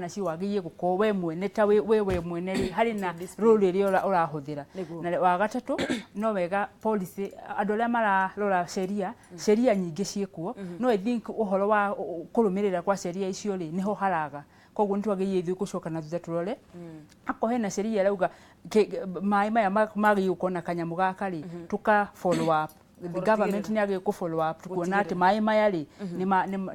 ci wagiye guko we mwene ta we mwene hari na role iria urahuthira na wa gatatu no wega policy andu aria mararora sheria nyingi ciekuo no I think uhoro wa kurumirira kwa sheria icio ri niho haraga koguo nitwagiye ithuĩ gucoka na thutha turore ako hena sheria rauga mai maya magi ukona kanyamu gaka ri tuka follow up the government ni agi ku follow up tukuona ati mai maya ri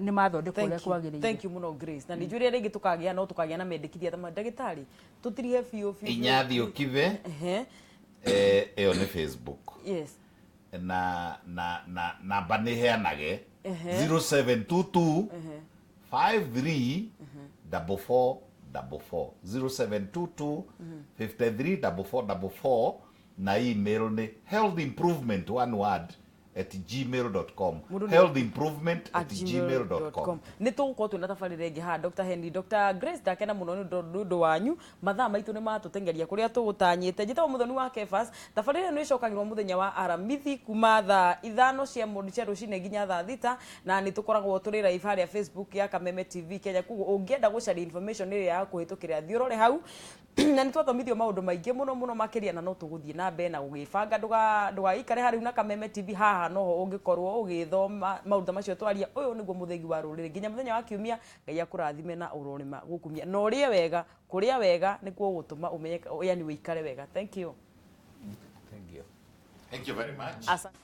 ni mathondekwo uria kwagiriire. Thank you muno Grace na nijuria ringi tukagia no tukagia na mendekithia ta ndagitari tutirihe fiu Inyathi Okive eyo ni Facebook yes na namba ni heanage 0722 53 4444 0722 53 4444 na email ni healthimprovement one word @gmail.com healthimprovement@gmail.com ni tugukorwo twina tabarĩra ĩngĩ ha Dr. Henry Dr. Grace ndakena muno ni ndu wanyu mathaa maitũ ni matutengeria kuria tugutanyite njitagwo muthoni wa Kefas tabarĩra ni icokagirwo muthenya wa aramithi kuma thaa 5 cia rucinĩ nginya thaa 6 na ni tukoragwo turi live haria Facebook ya Kameme TV Kenya kuguo ungienda gucaria information ĩrĩa ya kuhĩtũkĩra thiorore hau na ni twathomithio maundu maingĩ muno makiria na no tuguthie na mbere na gugibanga ndugaikare hari na Kameme TV haha noho ungikorwo ugithoma maundu macio twaria uyu niguo muthengi wa ruriri nginya muthenya wa kiumia Ngai akurathime na urorima gukumia no rie wega kuria wega nikuo gutuma umenye yani uikare wega. Thank you very much. Asante.